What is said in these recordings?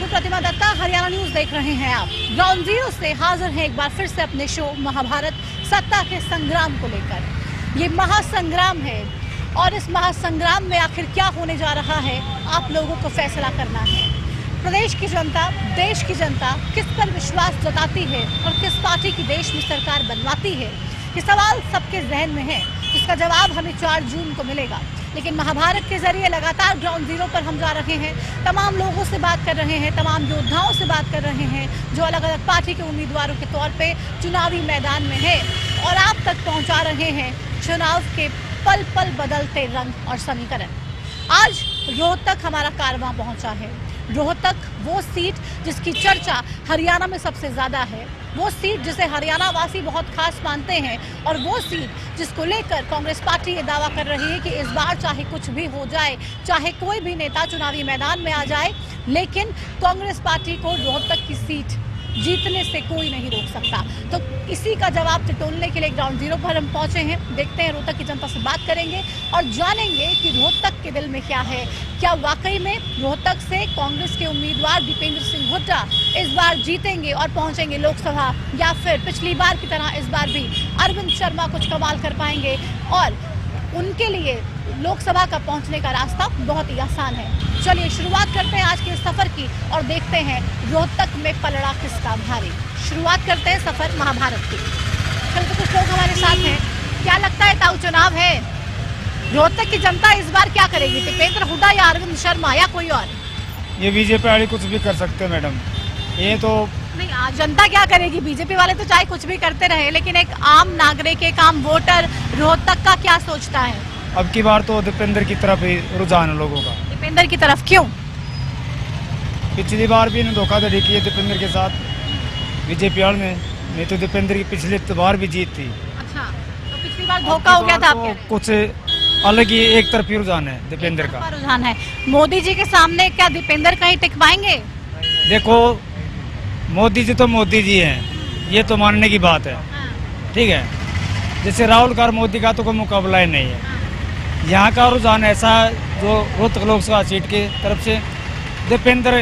मैं प्रतिमा दत्ता, हरियाणा न्यूज देख रहे हैं आप। ग्राउंड जीरो से हाजिर हैं एक बार फिर से अपने शो महाभारत सत्ता के संग्राम को लेकर। ये महासंग्राम है और इस महासंग्राम में आखिर क्या होने जा रहा है आप लोगों को फैसला करना है। प्रदेश की जनता, देश की जनता किस पर विश्वास जताती है और किस पार्टी की देश में सरकार बनवाती है, ये सवाल सबके जहन में है। इसका जवाब हमें 4 जून को मिलेगा। लेकिन महाभारत के जरिए लगातार ग्राउंड जीरो पर हम जा रहे हैं, तमाम लोगों से बात कर रहे हैं, तमाम योद्धाओं से बात कर रहे हैं जो अलग अलग पार्टी के उम्मीदवारों के तौर पे चुनावी मैदान में है और आप तक पहुंचा रहे हैं चुनाव के पल पल बदलते रंग और समीकरण। आज रोहतक हमारा कारवां पहुंचा है। रोहतक वो सीट जिसकी चर्चा हरियाणा में सबसे ज़्यादा है, वो सीट जिसे हरियाणा वासी बहुत खास मानते हैं और वो सीट जिसको लेकर कांग्रेस पार्टी ये दावा कर रही है कि इस बार चाहे कुछ भी हो जाए, चाहे कोई भी नेता चुनावी मैदान में आ जाए, लेकिन कांग्रेस पार्टी को रोहतक की सीट जीतने से कोई नहीं रोक सकता। तो इसी का जवाब टटोलने के लिए ग्राउंड जीरो पर हम पहुंचे हैं। देखते हैं रोहतक की जनता से बात करेंगे और जानेंगे कि रोहतक के दिल में क्या है। क्या वाकई में रोहतक से कांग्रेस के उम्मीदवार दीपेंद्र सिंह हुड्डा इस बार जीतेंगे और पहुंचेंगे लोकसभा, या फिर पिछली बार की तरह इस बार भी अरविंद शर्मा कुछ कमाल कर पाएंगे और उनके लिए लोकसभा का पहुंचने का रास्ता बहुत ही आसान है। चलिए शुरुआत करते हैं आज के सफर की और देखते हैं रोहतक में पलड़ा किसका भारी। शुरुआत करते हैं सफर महाभारत की। कल तो कुछ लोग हमारे साथ हैं। क्या लगता है ताऊ, चुनाव है, रोहतक की जनता इस बार क्या करेगी? दीपेंद्र हुड्डा या अरविंद शर्मा या कोई और? ये बीजेपी वाले कुछ भी कर सकते हैं मैडम, ये तो नहीं। आज जनता क्या करेगी? बीजेपी वाले तो चाहे कुछ भी करते रहे, लेकिन एक आम नागरिक, एक आम वोटर रोहतक का क्या सोचता है? अब की बार तो दीपेंद्र की तरफ ही रुझान है लोगों का। दीपेंद्र की तरफ क्यों? पिछली बार भी इन्हें धोखाधड़ी की है दीपेंद्र के साथ बीजेपी वाले में, नहीं तो दीपेंद्र की पिछली बार भी जीत थी। अच्छा, तो पिछली बार धोखा हो गया था आपके? तो कुछ अलग ही एक तरफी रुझान है दीपेंद्र का। रुझान है। मोदी जी के सामने क्या दीपेंद्र कहीं टिक पाएंगे? देखो, मोदी जी तो मोदी जी हैं, ये तो मानने की बात है, ठीक है। जैसे राहुल का और मोदी का तो कोई मुकाबला ही नहीं है। यहाँ का रुझान ऐसा जो रोहतक लोकसभा सीट की तरफ से दीपेंद्र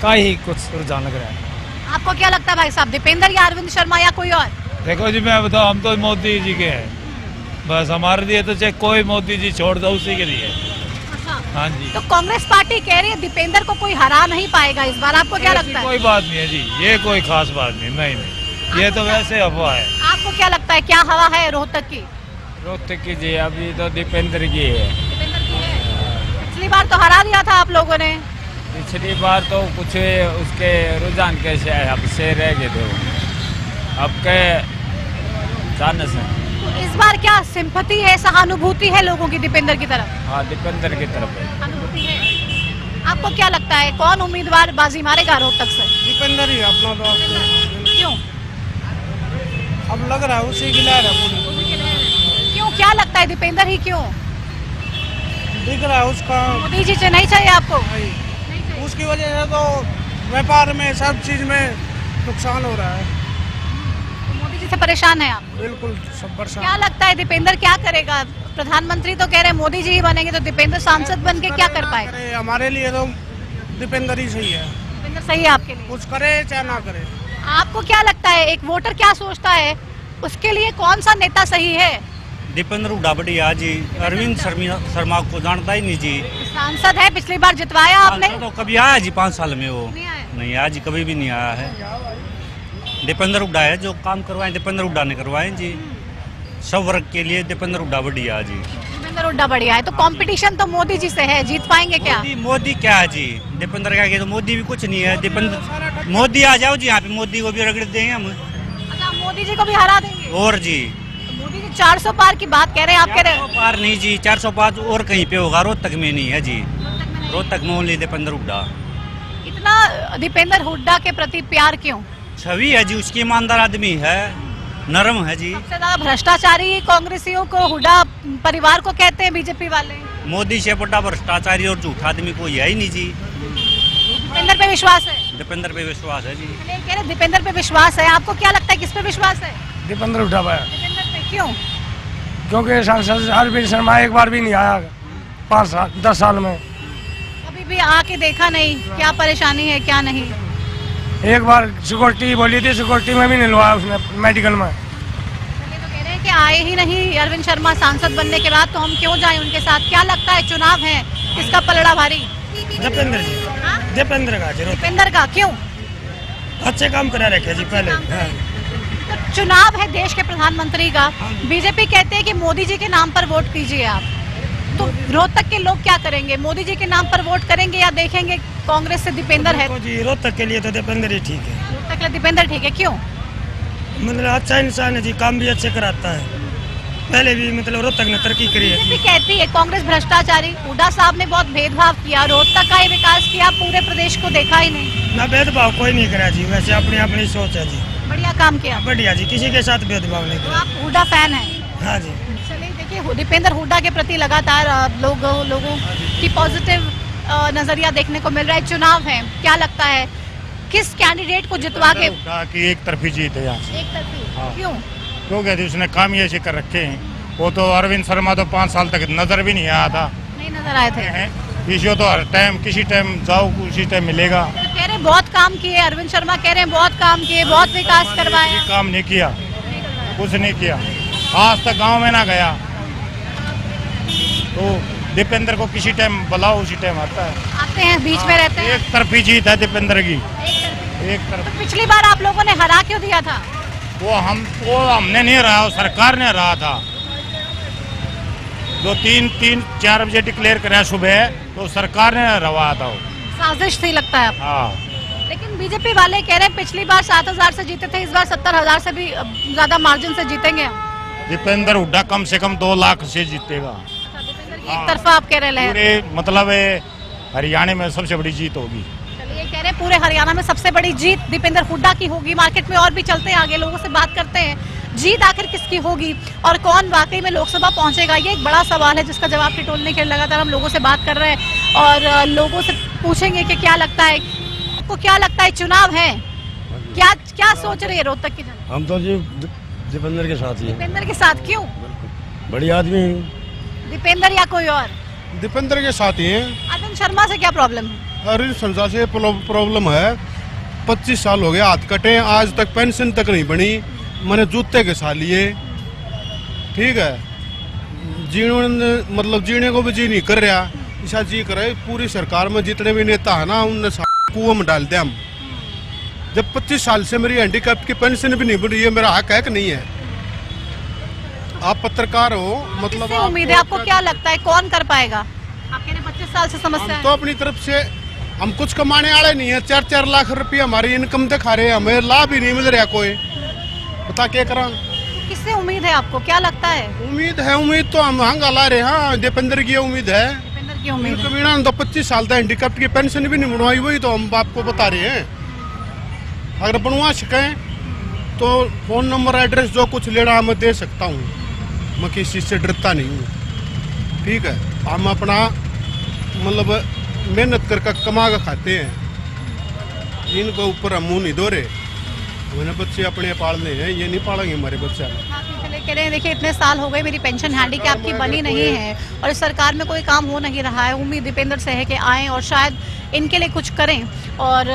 का ही कुछ रुझान लग रहा है। आपको क्या लगता है भाई साहब, दीपेंद्र या अरविंद शर्मा या कोई और? देखो जी, मैं बताऊँ, हम तो मोदी जी के हैं, बस हमारे लिए तो चाहे कोई मोदी जी छोड़ दो, उसी के लिए। हाँ जी। तो कांग्रेस पार्टी कह रही है दीपेंद्र को कोई हरा नहीं पाएगा इस बार, आपको क्या लगता है? कोई बात नहीं है जी, ये कोई खास बात नहीं, नहीं, ये तो वैसे अफवाह है। आपको क्या लगता है क्या हवा है रोहतक की? रोहतक की जी अभी तो दीपेंद्र की है। दीपेंद्र की है। पिछली बार तो हरा दिया था आप लोगों ने। पिछली बार तो कुछ उसके रुझान कैसे है, अब से रह गए थे, अब के चांस है। तो इस बार क्या सिंपैथी है, सहानुभूति है लोगों की दीपेंद्र की तरफ? हाँ, दीपेंद्र की तरफ है। सहानुभूति है। आपको क्या लगता है कौन उम्मीदवार बाजी मारेगा रोहतक से? दीपेंद्र ही अपना तो क्यों? अब लग रहा है उसी की लहर है पूरी। क्यों, क्या लगता है दीपेंद्र ही क्यों? दिख रहा है उसका, मोदी जी से नहीं चाहिए आपको? उसकी वजह से तो व्यापार में सब चीज में नुकसान हो रहा है। तो मोदी जी से परेशान है आप? बिल्कुल सब परेशान। क्या लगता है दीपेंद्र क्या करेगा? प्रधानमंत्री तो कह रहे हैं मोदी जी ही बनेंगे, तो दीपेंद्र सांसद बन के क्या कर पाएगा? हमारे लिए तो दीपेंद्र ही सही है। दीपेंद्र सही है आपके लिए? कुछ करे चाहे ना करे। आपको क्या लगता है एक वोटर क्या सोचता है, उसके लिए कौन सा नेता सही है? दीपेंद्र हुड्डा बढ़िया जी, अरविंद शर्मा को जानता ही नहीं जी। सांसद है, पिछली बार जितवाया आपने? तो कभी आया जी 5 साल में? वो नहीं आया। नहीं आया जी, कभी भी नहीं आया है। दीपेंद्र हुड्डा है, जो काम करवाए दीपेंद्र हुड्डा ने करवाए जी। सब वर्ग के लिए दीपेंद्र हुड्डा बढ़िया जी। दीपेंद्र हुड्डा बढ़िया है। तो कंपटीशन तो मोदी जी से है, जीत पाएंगे क्या? मोदी क्या है जी, दीपेंद्र का तो मोदी भी कुछ नहीं है। दीपेंद्र मोदी आ जाओ जी यहाँ पे, मोदी को भी रगड़ देंगे हम। अच्छा, मोदी जी को भी हरा देंगे? और जी 400 पार की बात कह रहे हैं, आप कह रहे हैं? पार नहीं जी, 400 पार और कहीं पे होगा, रोहतक में नहीं है जी। रोहतक में ओनली दीपेंद्र हुड्डा। इतना दीपेंद्र हुड्डा के प्रति प्यार क्यों? छवि है जी उसकी, ईमानदार आदमी है, नरम है जी। सबसे ज्यादा भ्रष्टाचारी कांग्रेसियों को हुड्डा परिवार को कहते हैं बीजेपी वाले। मोदी से बड़ा भ्रष्टाचारी और झूठा आदमी कोई है ही नहीं जी। दीपेंद्र पे विश्वास है? दीपेंद्र पे विश्वास है जी। कह रहे दीपेंद्र पे विश्वास है, आपको क्या लगता है किस पे विश्वास है? दीपेंद्र उठा पाया, दीपेंद्र पे क्यों? क्योंकि सांसद अरविंद शर्मा एक बार भी नहीं आया 5 साल 10 साल में। कभी कभी भी आके देखा नहीं क्या परेशानी है क्या नहीं? एक बार सिक्योरिटी बोली थी, सिक्योरिटी में भी नहीं लुआ उसने मेडिकल में। चलिए, तो कह रहे हैं कि आए ही नहीं अरविंद शर्मा सांसद बनने के बाद, तो हम क्यों जाएं उनके साथ? क्या लगता है चुनाव है, किसका पलड़ा भारी? दीपेंद्र जी, हाँ? दीपेंद्र का जरूर दीपेंद्र का क्यों? अच्छे काम करा रखे जी पहले। हाँ। तो चुनाव है देश के प्रधानमंत्री का, बीजेपी कहते हैं कि मोदी जी के नाम पर वोट कीजिए आप, तो रोहतक के लोग क्या करेंगे? मोदी जी के नाम पर वोट करेंगे या देखेंगे कांग्रेस से दीपेंद्र है? देखो जी, रोहतक के लिए तो दीपेंद्र ही ठीक है। रोहतक के लिए दीपेंद्र ठीक है, क्यों? मतलब अच्छा इंसान है जी, काम भी अच्छे कराता है। पहले भी मतलब रोहतक ने तरक्की करी है। बीजेपी कहती है कांग्रेस भ्रष्टाचारी, हुड्डा साहब ने बहुत भेदभाव किया, रोहतक का ही विकास किया, पूरे प्रदेश को देखा ही नहीं। ना भेदभाव कोई नहीं करा जी, वैसे अपनी अपनी सोच है जी। बढ़िया काम किया। बढ़िया जी, किसी के साथ भेदभाव नहीं तो करा। आप हुड्डा फैन हैं? हाँ जी। चलिए, देखिए दीपेंद्र हुड्डा के प्रति लगातार लोगों की पॉजिटिव नजरिया देखने को मिल रहा है। चुनाव है, क्या लगता है किस कैंडिडेट को जितवा के? कि एक तरफी जीत है यहाँ से। एक तरफी? हाँ। क्यों? क्योंकि उसने काम ही ऐसे कर रखे हैं। वो तो अरविंद शर्मा तो 5 साल तक नजर भी नहीं आया था। नहीं नजर आए थे। किसी तो हर टाइम किसी टाइम जाओ उसी टाइम मिलेगा। तो कह रहे हैं बहुत काम किए, अरविंद शर्मा कह रहे हैं बहुत काम किए, बहुत विकास करवाया। कोई काम नहीं किया, कुछ नहीं किया, आज तक गांव में ना गया। तो दीपेंद्र को किसी टाइम बुलाओ उसी टाइम आता है। आते हैं, बीच में रहते हैं। एक तरफी जीत है दीपेंद्र की, एक तो तरफ। पिछली बार आप लोगों ने हरा क्यों दिया था? वो हमने नहीं रहा, सरकार ने रहा था। जो 3-4 बजे डिक्लेयर करा सुबह, तो सरकार ने रवा था वो। साजिश थी लगता है। हाँ, लेकिन बीजेपी वाले कह रहे हैं पिछली बार 7,000 से जीते थे, इस बार 70,000 से भी ज्यादा मार्जिन से जीतेंगे हम। दीपेंद्र हुड्डा कम से कम 2 लाख से जीतेगा। एक तरफा आप कह रहे हैं? पूरे मतलब हरियाणा में सबसे बड़ी जीत होगी। चलिए, कह रहे हैं पूरे हरियाणा में सबसे बड़ी जीत दीपेंद्र हुड्डा की होगी। मार्केट में और भी चलते हैं, आगे लोगों से बात करते हैं, जीत आखिर किसकी होगी और कौन वाकई में लोकसभा पहुंचेगा, ये एक बड़ा सवाल है जिसका जवाब टटोलने के लिए लगातार हम लोगों से बात कर रहे हैं और लोगों से पूछेंगे कि क्या लगता है, आपको क्या लगता है? चुनाव है, क्या सोच रही है रोहतक की जनता? हम तो जी दीपेंद्र के साथ ही हैं। दीपेंद्र के साथ क्यों? बढ़िया आदमी हैं। दीपेंद्र या कोई और? दीपेंद्र के साथ ही हैं। अरविंद शर्मा से क्या प्रॉब्लम है? अरविंद शर्मा से प्रॉब्लम है, 25 साल हो गए हाथ कटे, आज तक पेंशन तक नहीं बनी। मैंने जूते के साथ लिए, ठीक है, जीने को भी जी नहीं कर रहा, ऐसा जी करे। पूरी सरकार में जितने भी नेता है ना, उनने कुआं में डाल दिया हम। जब 25 साल से मेरी हैंडीकैप की पेंशन भी नहीं बनी, ये मेरा हक है कि नहीं है? आप पत्रकार हो, मतलब किससे उम्मीद है? आपको क्या लगता है कौन कर पाएगा? आप कह रहे 25 साल से समस्या हम तो अपनी तरफ से, हम कुछ कमाने वाले नहीं है। 4-4 लाख रुपया हमारी इनकम दिखा रहे हैं, हमें लाभ ही नहीं मिल रहा कोई। बता क्या करा? किससे उम्मीद है आपको, क्या लगता है? उम्मीद तो हम हंगा ला रहे। हाँ, दीपेंद्र की उम्मीद है। दीपेंद्र की उम्मीद है। कभी ना तो 25 साल तक हैंडीकैप्ट की पेंशन भी नहीं बनवाई, वही तो हम आपको बता रहे हैं। अगर बनवा सकें तो फोन नंबर एड्रेस जो कुछ लेना मैं दे सकता हूँ, मैं किसी चीज़ से डरता नहीं हूँ, ठीक है। हम अपना मतलब मेहनत करके कमा कर खाते हैं, इनके ऊपर हम मुँह नहीं दो रहे। मैंने बच्चे अपने पालने हैं, ये नहीं पालेंगे हमारे बच्चे। कह रहे हैं देखिए इतने साल हो गए मेरी पेंशन हैंडीकैप की बनी नहीं है और इस सरकार में कोई काम हो नहीं रहा है। उम्मीद दीपेंद्र से है कि आएँ और शायद इनके लिए कुछ करें और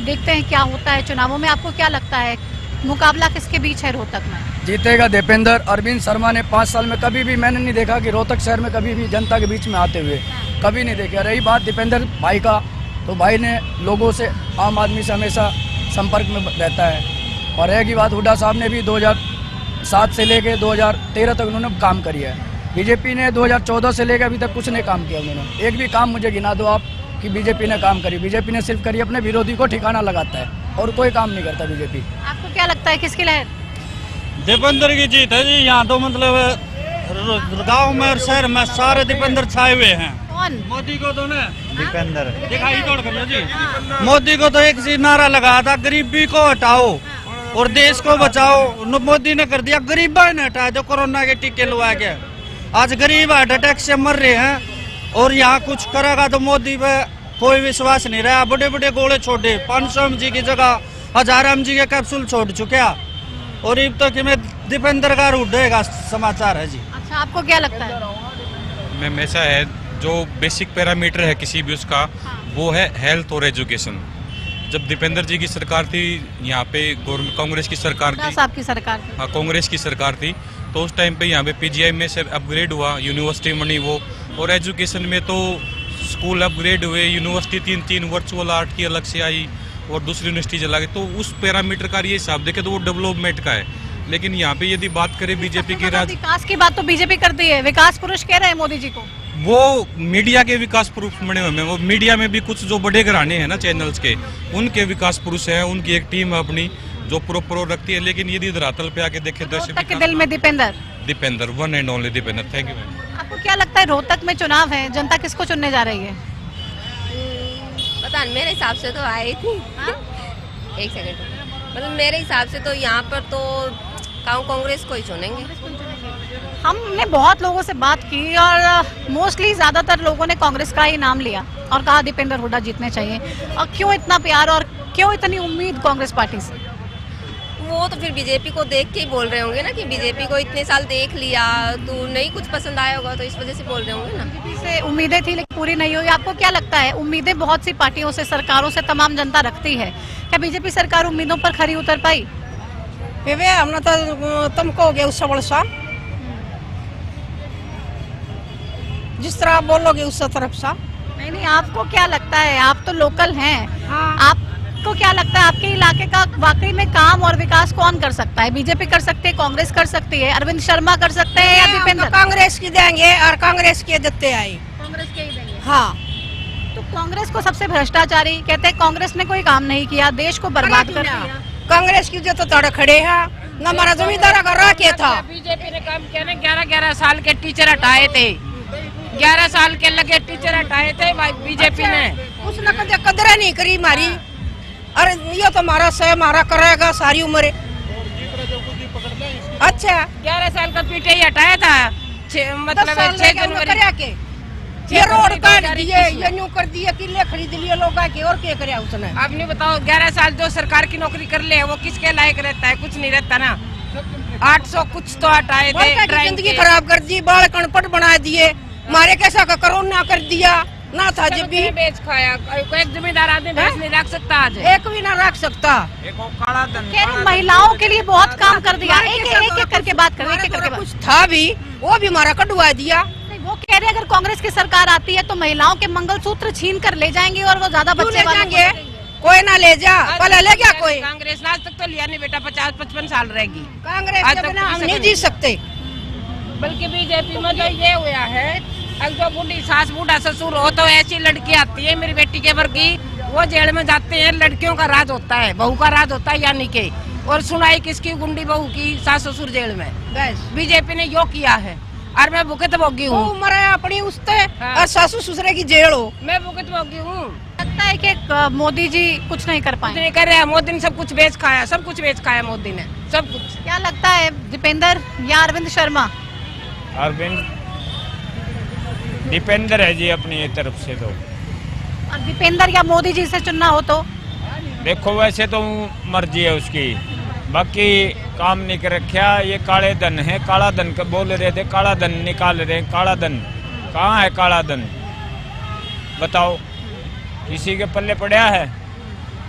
देखते हैं क्या होता है चुनावों में। आपको क्या लगता है मुकाबला किसके बीच है रोहतक में? जीतेगा दीपेंद्र। अरविंद शर्मा ने 5 साल में कभी भी मैंने नहीं देखा कि रोहतक शहर में कभी भी जनता के बीच में आते हुए, कभी नहीं देखा। रही बात दीपेंद्र भाई का, तो भाई ने लोगों से, आम आदमी से हमेशा संपर्क में रहता है। और रहेगी बात, हुड्डा साहब ने भी 2007 से लेकर 2013 तक उन्होंने काम किया है। बीजेपी ने 2014 से लेकर अभी तक कुछ नहीं काम किया उन्होंने। एक भी काम मुझे गिना दो आप कि बीजेपी ने काम करी। बीजेपी ने सिर्फ करी अपने विरोधी को ठिकाना लगाता है और कोई काम नहीं करता बीजेपी। आपको क्या लगता है किसकी लहर? दीपेंद्र की जीत है जी। यहाँ तो मतलब गांव में और शहर में सारे दीपेंद्र छाए हुए हैं। कौन? मोदी को तो ना दीपेंद्र दिखाई तोड़ करिए जी। मोदी को तो एक चीज नारा लगाया था, गरीबी को हटाओ और देश को बचाओ। मोदी ने कर दिया, गरीबा ने हटाया जो कोरोना के टीके लगा के। आज गरीब हार्ट अटैक से मर रहे हैं और यहाँ कुछ करेगा तो मोदी पे कोई विश्वास नहीं रहा। बड़े बड़े गोले छोड़े, 500 mg की जगह 1000 mg के कैप्सूल छोड़ चुके हैं और अब तो कि मैं दीपेंद्र का उड़ेगा समाचार है जी। अच्छा, आपको क्या लगता है? मैम ऐसा है, जो बेसिक पैरामीटर है किसी भी उसका, वो है हेल्थ और एजुकेशन। जब दीपेंद्र जी की सरकार थी यहाँ पे, कांग्रेस की सरकार थी, साहब की सरकार थी। हाँ कांग्रेस की सरकार थी, तो उस टाइम पे यहाँ पे पीजीआई में से अपग्रेड हुआ, यूनिवर्सिटी बनी वो। और एजुकेशन में तो स्कूल अपग्रेड हुए, यूनिवर्सिटी 3 वर्चुअल आर्ट की अलग से आई और दूसरी यूनिवर्सिटी चला गई। तो उस पैरामीटर का ये हिसाब देखे तो वो डेवलपमेंट का है। लेकिन यहाँ पे यदि बात करें बीजेपी के राज, विकास की बात तो बीजेपी करती है, विकास पुरुष कह रहे हैं मोदी जी को। वो मीडिया के विकास पुरुष बने हुए हैं। वो मीडिया में भी कुछ जो बड़े घराने हैं ना चैनल्स के, उनके विकास पुरुष हैं, उनकी एक टीम है अपनी जो प्रो रखती है। लेकिन यदि धरातल पे आके देखे रोहतक के दिल में Deepender, one and only Deepender. Thank you. आपको क्या लगता है रोहतक में चुनाव है, जनता किसको चुनने जा रही है? पता नहीं, मेरे हिसाब से तो आई थी। एक सेकंड, मतलब मेरे हिसाब से तो यहाँ पर तो कांग्रेस को ही चुनेंगे। हमने बहुत लोगों से बात की और मोस्टली ज्यादातर लोगों ने कांग्रेस का ही नाम लिया और कहा दीपेंद्र हुड्डा जीतने चाहिए। और क्यों इतना प्यार और क्यों इतनी उम्मीद कांग्रेस पार्टी से? वो तो फिर बीजेपी को देख के ही बोल रहे होंगे ना, कि बीजेपी को इतने साल देख लिया तो नहीं कुछ पसंद आया होगा, तो इस वजह से बोल रहे होंगे ना। बीजेपी से उम्मीदें थी लेकिन पूरी नहीं हुई। आपको क्या लगता है, उम्मीदें बहुत सी पार्टियों से, सरकारों से तमाम जनता रखती है, क्या बीजेपी सरकार उम्मीदों पर खरी उतर पाई? हमने तो तुमको हो गया उससे बड़ा सा, जिस तरह आप बोलोगे उस तरफ सा। नहीं, आपको क्या लगता है, आप तो लोकल हैं, हाँ। आपको क्या लगता है आपके इलाके का वाकई में काम और विकास कौन कर सकता है? बीजेपी कर सकती है, कांग्रेस कर सकती है, अरविंद शर्मा कर सकते हैं या दीपेंद्र? कांग्रेस की देंगे और कांग्रेस के देते आए। कांग्रेस के ही देंगे। हाँ, तो कांग्रेस को सबसे भ्रष्टाचारी कहते हैं, कांग्रेस ने कोई काम नहीं किया, देश को बर्बाद कर दिया। कांग्रेस की जो तो तड़ खड़े हैं न, हमारा जमींदार का रहा क्या था। बीजेपी ने काम किया ना, 11 साल के टीचर हटाए थे, 11 साल के लगे टीचर हटाए थे बीजेपी ने। उसने कदे कदर नहीं करी हमारी। अरे ये तो हमारा से हमारा करेगा सारी उम्र। अच्छा, 11 साल का पीटे ही हटाया था, मतलब 6 जनवरी ये रोड काट दिए, ये न्यू कर दिए, किले खरीद लिए लोग के, और क्या करे उसने? अब नहीं बताओ, 11 साल जो सरकार की नौकरी कर ले वो किसके लायक रहता है? कुछ नहीं रहता ना। 800 कुछ तो हटाए थे, जिंदगी खराब कर दी, बाल कणपट बना दिए, मारे कैसा का कोरोना कर दिया ना था। जब भी बेच खाया, एक जिम्मेदार आदमी बेच नहीं रख सकता, आज एक भी ना रख सकता। काला धन, महिलाओं के लिए बहुत काम कर दिया। एक करके बात करो, एक करके कुछ था भी, वो भी हमारा कटवा दिया। वो कह रहे अगर कांग्रेस की सरकार आती है तो महिलाओं के मंगलसूत्र छीन कर ले जाएंगे और वो ज्यादा बच्चे जाएंगे। कोई ना ले जा, पहले ले गया कोई। कांग्रेस आज तक तो लिया नहीं बेटा, 50-55 साल रहेगी कांग्रेस के बिना हम नहीं जी सकते। बल्कि बीजेपी में तो ये हुआ है, अब जो बूढ़ी सास बूढ़ा ससुर हो तो ऐसी लड़की आती है मेरी बेटी के वर्ग की, वो जेल में जाते हैं। लड़कियों का राज होता है, बहू का राज होता है यानी के, और सुनाई किसकी? गुंडी बहू की, सास ससुर जेल में। बस बीजेपी ने यो किया है और मैं भुगत भोगी हूँ। उम्र है अपनी उससे, और सासू ससुरे की जेल हो, मैं भुगत भोगी हूँ। लगता है कि मोदी जी कुछ नहीं कर पाए। नहीं कर रहे हैं, मोदी ने सब कुछ बेच खाया, सब कुछ बेच खाया मोदी ने, सब कुछ। क्या लगता है, दीपेंद्र या अरविंद शर्मा? अरविंद, दीपेंद्र है जी अपनी तरफ से तो। और दीपेंद्र या मोदी जी से चुनना हो तो? देखो वैसे तो मर्जी है उसकी, बाकी काम नहीं कर रखा। ये काले धन है, काला धन का बोल रहे थे, काला धन निकाल रहे हैं। काला धन कहाँ है? काला धन बताओ, किसी के पल्ले पड़ा है?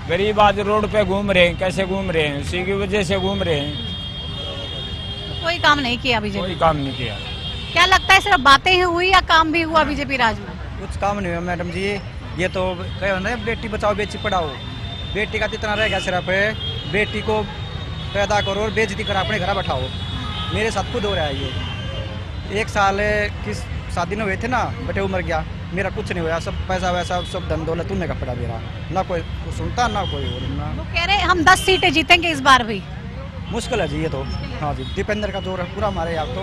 गरीब आज रोड पे घूम रहे हैं, कैसे घूम रहे हैं? उसी की वजह से घूम रहे हैं। कोई काम नहीं किया बीजेपी, कोई काम नहीं किया। क्या लगता है, सिर्फ बातें ही हुई या काम भी हुआ बीजेपी राज में? कुछ काम नहीं हुआ मैडम जी। ये तो कहो ना, बेटी बचाओ बेटी पढ़ाओ, बेटी का इतना रह गया सिर्फ बेटी को पैदा करो और बेइज्जती करो, अपने घर बैठाओ। मेरे साथ खुद हो रहा है ये। 1 साल की शादी में हुए थे ना, बटे उमर गया, मेरा कुछ नहीं हुआ, सब पैसा वैसा सब धन दौलत उन्हें का पड़ा मेरा, ना कोई सुनता ना कोई ना। वो कह रहे हम 10 सीटें जीतेंगे इस बार भी। मुश्किल है जी ये तो। हाँ जी, दीपेंद्र का जोर है पूरा हमारे यहाँ तो,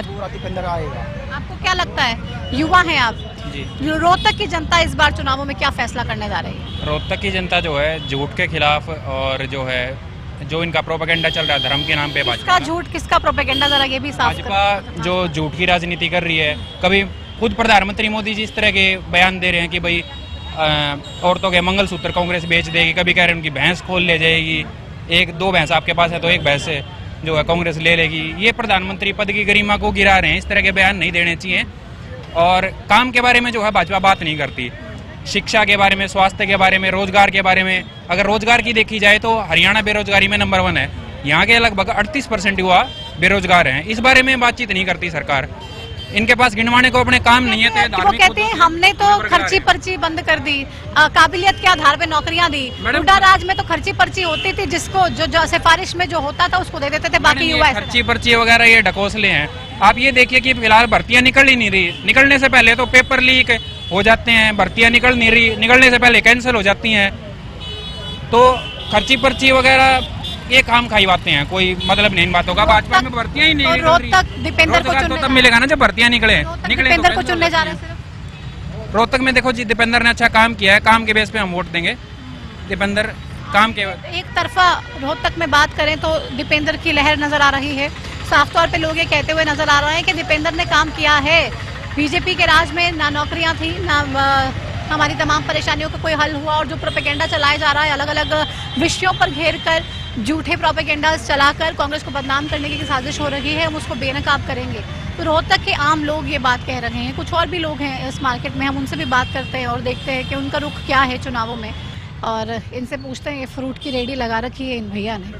पूरा दीपेंद्र आएगा। आपको क्या लगता है, युवा हैं आप जी, रोहतक की जनता इस बार चुनावों में क्या फैसला करने जा रही है? रोहतक की जनता जो है झूठ के खिलाफ, और जो है जो इनका प्रोपेगेंडा चल रहा है धर्म के नाम पे, किसका झूठ किसका प्रोपेगेंडा, जरा ये भी साफ भाजपा जो झूठ की राजनीति कर रही है। कभी खुद प्रधानमंत्री मोदी जी इस तरह के बयान दे रहे हैं कि भाई औरतों के मंगलसूत्र कांग्रेस बेच देगी, कभी कह रहे हैं उनकी भैंस खोल ले जाएगी, 1-2 भैंस आपके पास है तो 1 भैंस जो है कांग्रेस ले लेगी। ये प्रधानमंत्री पद की गरिमा को गिरा रहे हैं, इस तरह के बयान नहीं देने चाहिए। और काम के बारे में जो है भाजपा बात नहीं करती। शिक्षा के बारे में, स्वास्थ्य के बारे में, रोजगार के बारे में। अगर रोजगार की देखी जाए तो हरियाणा बेरोजगारी में नंबर 1 है। यहाँ के लगभग 38% युवा बेरोजगार हैं। इस बारे में बातचीत नहीं करती सरकार। इनके पास गिनवाने को अपने काम नहीं है। तो ये वो धार्मिक कहते हैं हमने तो खर्ची पर्ची बंद कर दी, काबिलियत के आधार पे नौकरियां दी। हुड्डा राज में तो खर्ची पर्ची होती थी, जिसको जो सिफारिश में जो होता था उसको दे देते थे, बाकी युवा खर्ची पर्ची वगैरह ये ढकोसले हैं। आप ये देखिए कि फिलहाल भर्तियां निकल ही नहीं रही। निकलने से पहले तो पेपर लीक हो जाते हैं, भर्तियां निकल नहीं रही, निकलने से पहले कैंसिल हो जाती हैं। तो खर्ची पर्ची वगैरह ये काम खाई हैं, कोई मतलब नहीं इन बातों का। भाजपा में भर्तियां ही नहीं निकल रही। रोजगार तो तब मिलेगा ना जब भर्तियां निकले दीपेंद्र को चुनने जा रहे हैं। रोहतक में देखो जी, दीपेंद्र ने अच्छा काम किया है, काम के बेस पे हम वोट देंगे। दीपेंद्र काम के एक तरफा रोहतक में बात करें तो दीपेंद्र की लहर नजर आ रही है। साफ तौर पे लोग ये कहते हुए नजर आ रहे हैं कि दीपेंद्र ने काम किया है। बीजेपी के राज में ना नौकरियां थी, ना हमारी तमाम परेशानियों का कोई हल हुआ, और जो प्रोपेगेंडा चलाया जा रहा है अलग अलग विषयों पर घेर कर, झूठे प्रोपेगेंडास चलाकर कांग्रेस को बदनाम करने की साजिश हो रही है, हम उसको बेनकाब करेंगे। तो रोहतक के आम लोग ये बात कह रहे हैं। कुछ और भी लोग हैं इस मार्केट में, हम उनसे भी बात करते हैं और देखते हैं कि उनका रुख क्या है चुनावों में, और इनसे पूछते हैं। ये फ्रूट की रेडी लगा रखी है इन भैया ने।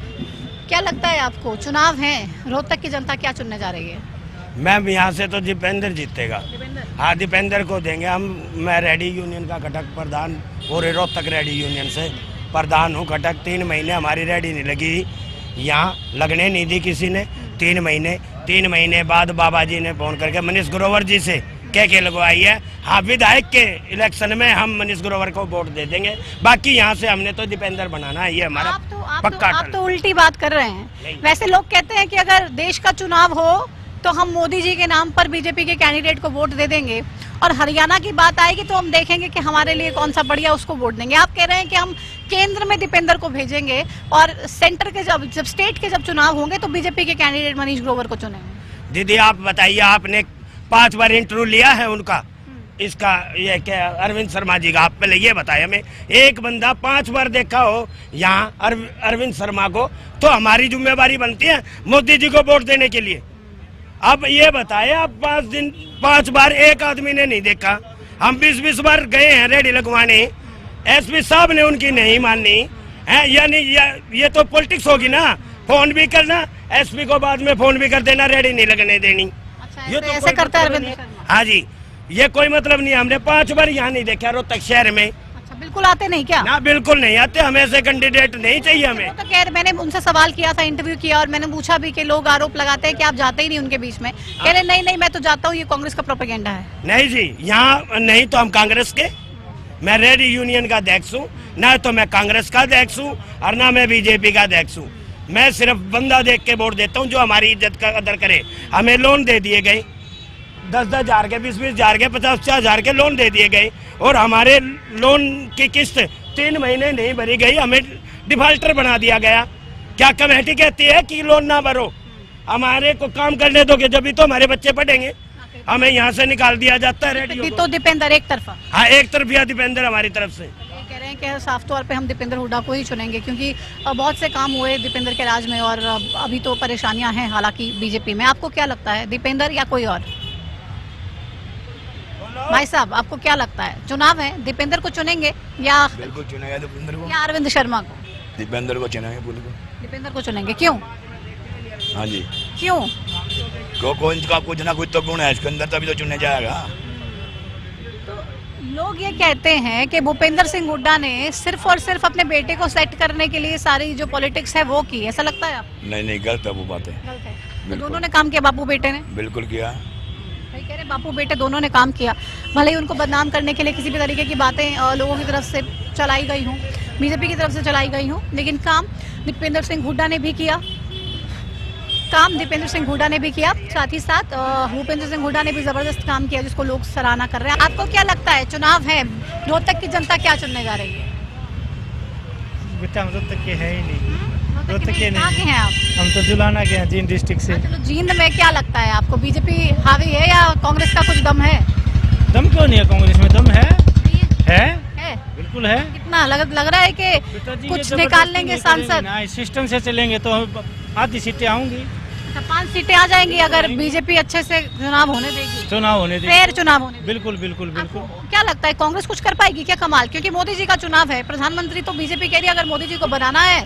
क्या लगता है आपको, चुनाव है, रोहतक की जनता क्या चुनने जा रही है? मैम यहाँ से तो दीपेंद्र जीतेगा। हाँ, दीपेंद्र को देंगे हम। मैं रेडी यूनियन का कटक प्रधान, पूरे रोहतक रेडी यूनियन से प्रधान हूँ। कटक 3 महीने हमारी रेडी नहीं लगी, यहाँ लगने नहीं दी किसी ने। 3 महीने बाद बाबा जी ने फोन करके मनीष ग्रोवर जी से कह लगवाई है। हाँ, विधायक के इलेक्शन में हम मनीष ग्रोवर को वोट दे देंगे। बाकी यहाँ से हमने तो दीपेंद्र बनाना है, ये हमारा पक्का। आप तो उल्टी बात कर रहे हैं। वैसे लोग कहते हैं कि अगर देश का चुनाव हो तो हम मोदी जी के नाम पर बीजेपी के कैंडिडेट को वोट दे देंगे, और हरियाणा की बात आएगी तो हम देखेंगे कि हमारे लिए कौन सा बढ़िया, उसको वोट देंगे। आप कह रहे हैं कि हम केंद्र में दीपेंद्र को भेजेंगे और सेंटर के जब स्टेट के जब चुनाव होंगे तो बीजेपी के कैंडिडेट मनीष ग्रोवर को चुनेंगे। दीदी आप बताइए, आपने 5 बार इंटरव्यू लिया है उनका, इसका ये क्या अरविंद शर्मा जी का? आप पहले ये बताए हमें, एक बंदा 5 बार देखा हो यहाँ अरविंद शर्मा को, तो हमारी जिम्मेवारी बनती है मोदी जी को वोट देने के लिए। अब ये बताए, आप 5 बार एक आदमी ने नहीं देखा। हम 20 बार गए हैं रेडी लगवाने, एसपी साहब ने उनकी नहीं मानी है। यानी ये तो पॉलिटिक्स होगी ना, फोन भी करना एसपी को, बाद में फोन भी कर देना, रेडी नहीं लगने देनी। ये तो ऐसे करता है अरविंद? हाँ जी, ये कोई मतलब नहीं। हमने 5 बार यहाँ नहीं देखा रोहतक शहर में। बिल्कुल आते नहीं क्या? ना, बिल्कुल नहीं आते। हमें ऐसे कैंडिडेट नहीं चाहिए हमें। तो कह, मैंने उनसे सवाल किया था, इंटरव्यू किया, और मैंने पूछा भी कि लोग आरोप लगाते हैं कि आप जाते ही नहीं उनके बीच में। कह रहे नहीं मैं तो जाता हूँ, ये कांग्रेस का प्रोपेगेंडा है। नहीं जी, यहाँ नहीं तो हम कांग्रेस के, मैं रेडी यूनियन का अध्यक्ष हूँ, ना तो मैं कांग्रेस का अध्यक्ष हूँ और ना मैं बीजेपी का अध्यक्ष हूँ। मैं सिर्फ बंदा देख के वोट देता हूँ जो हमारी इज्जत का कदर करे। हमें लोन दे दिए गए, 10-10 हजार के, 20-20 हजार के, 50-50 हजार के लोन दे दिए गए, और हमारे लोन की किस्त 3 महीने नहीं भरी गई, हमें डिफाल्टर बना दिया गया। क्या कमेटी कहती है कि लोन ना भरो? हमारे को काम करने दोगे जब भी तो हमारे बच्चे पढ़ेंगे। हमें यहाँ से निकाल दिया जाता है रेडियो। तो दीपेंद्र एक तरफा? हाँ, एक तरफिया दीपेंद्र हमारी तरफ से। कह रहे हैं कि साफ तौर पे हम दीपेंद्र हुड्डा को ही चुनेंगे, क्योंकि बहुत से काम हुए दीपेंद्र के राज में, और अभी तो परेशानियां हैं हालांकि बीजेपी में। आपको क्या लगता है, दीपेंद्र या कोई और? भाई साहब, आपको क्या लगता है, चुनाव है, दीपेंद्र को चुनेंगे या? बिल्कुल चुनेगा दीपेंद्र को, या अरविंद शर्मा को? दीपेंद्र को चुनेंगे, बिल्कुल दीपेंद्र को चुनेंगे। क्यों? हाँ जी, क्यों? कोई इनका कुछ ना कुछ तो गुण है इसके अंदर, तभी तो चुने जाएगा। लोग ये कहते हैं कि भूपेंद्र सिंह हुड्डा ने सिर्फ और सिर्फ अपने बेटे को सेट करने के लिए सारी जो पॉलिटिक्स है वो की, ऐसा लगता है आपको? नहीं, गलत है वो बातें। गलत है। तो दोनों ने काम किया, बापू बेटे ने? बिल्कुल किया। भाई कह रहे बापू बेटे दोनों ने काम किया। भले ही उनको बदनाम करने के लिए किसी भी तरीके की बातें लोगों की तरफ से चलाई गई हूँ, बीजेपी की तरफ से चलाई गई हूँ, लेकिन काम दीपेंद्र सिंह हुड्डा ने भी किया। साथ ही साथ भूपेंद्र सिंह हुड्डा ने भी जबरदस्त काम किया, जिसको लोग सराहना कर रहे हैं। आपको क्या लगता है, चुनाव है, रोहतक की जनता क्या चुनने जा रही है? बेटा हम रोहतक के हैं ही नहीं। रोहतक के कहाँ के हैं आप? हम तो जुलाना के हैं, जींद डिस्ट्रिक्ट से। चलो, जींद में क्या लगता है आपको, बीजेपी हावी है या कांग्रेस का कुछ दम है? दम क्यों नहीं है, कांग्रेस में दम है। बिल्कुल है। कितना लग रहा है कि कुछ निकाल लेंगे सांसद? सिस्टम से चलेंगे तो आधी सीटें आऊंगी। अच्छा, 5 सीटें आ जाएंगी अगर बीजेपी अच्छे से चुनाव होने देगी, चुनाव होने दे, फेयर चुनाव होने देगी। बिल्कुल बिल्कुल बिल्कुल। आपको क्या लगता है कांग्रेस कुछ कर पाएगी क्या कमाल? क्योंकि मोदी जी का चुनाव है, प्रधानमंत्री तो बीजेपी कह रही है अगर मोदी जी को बनाना है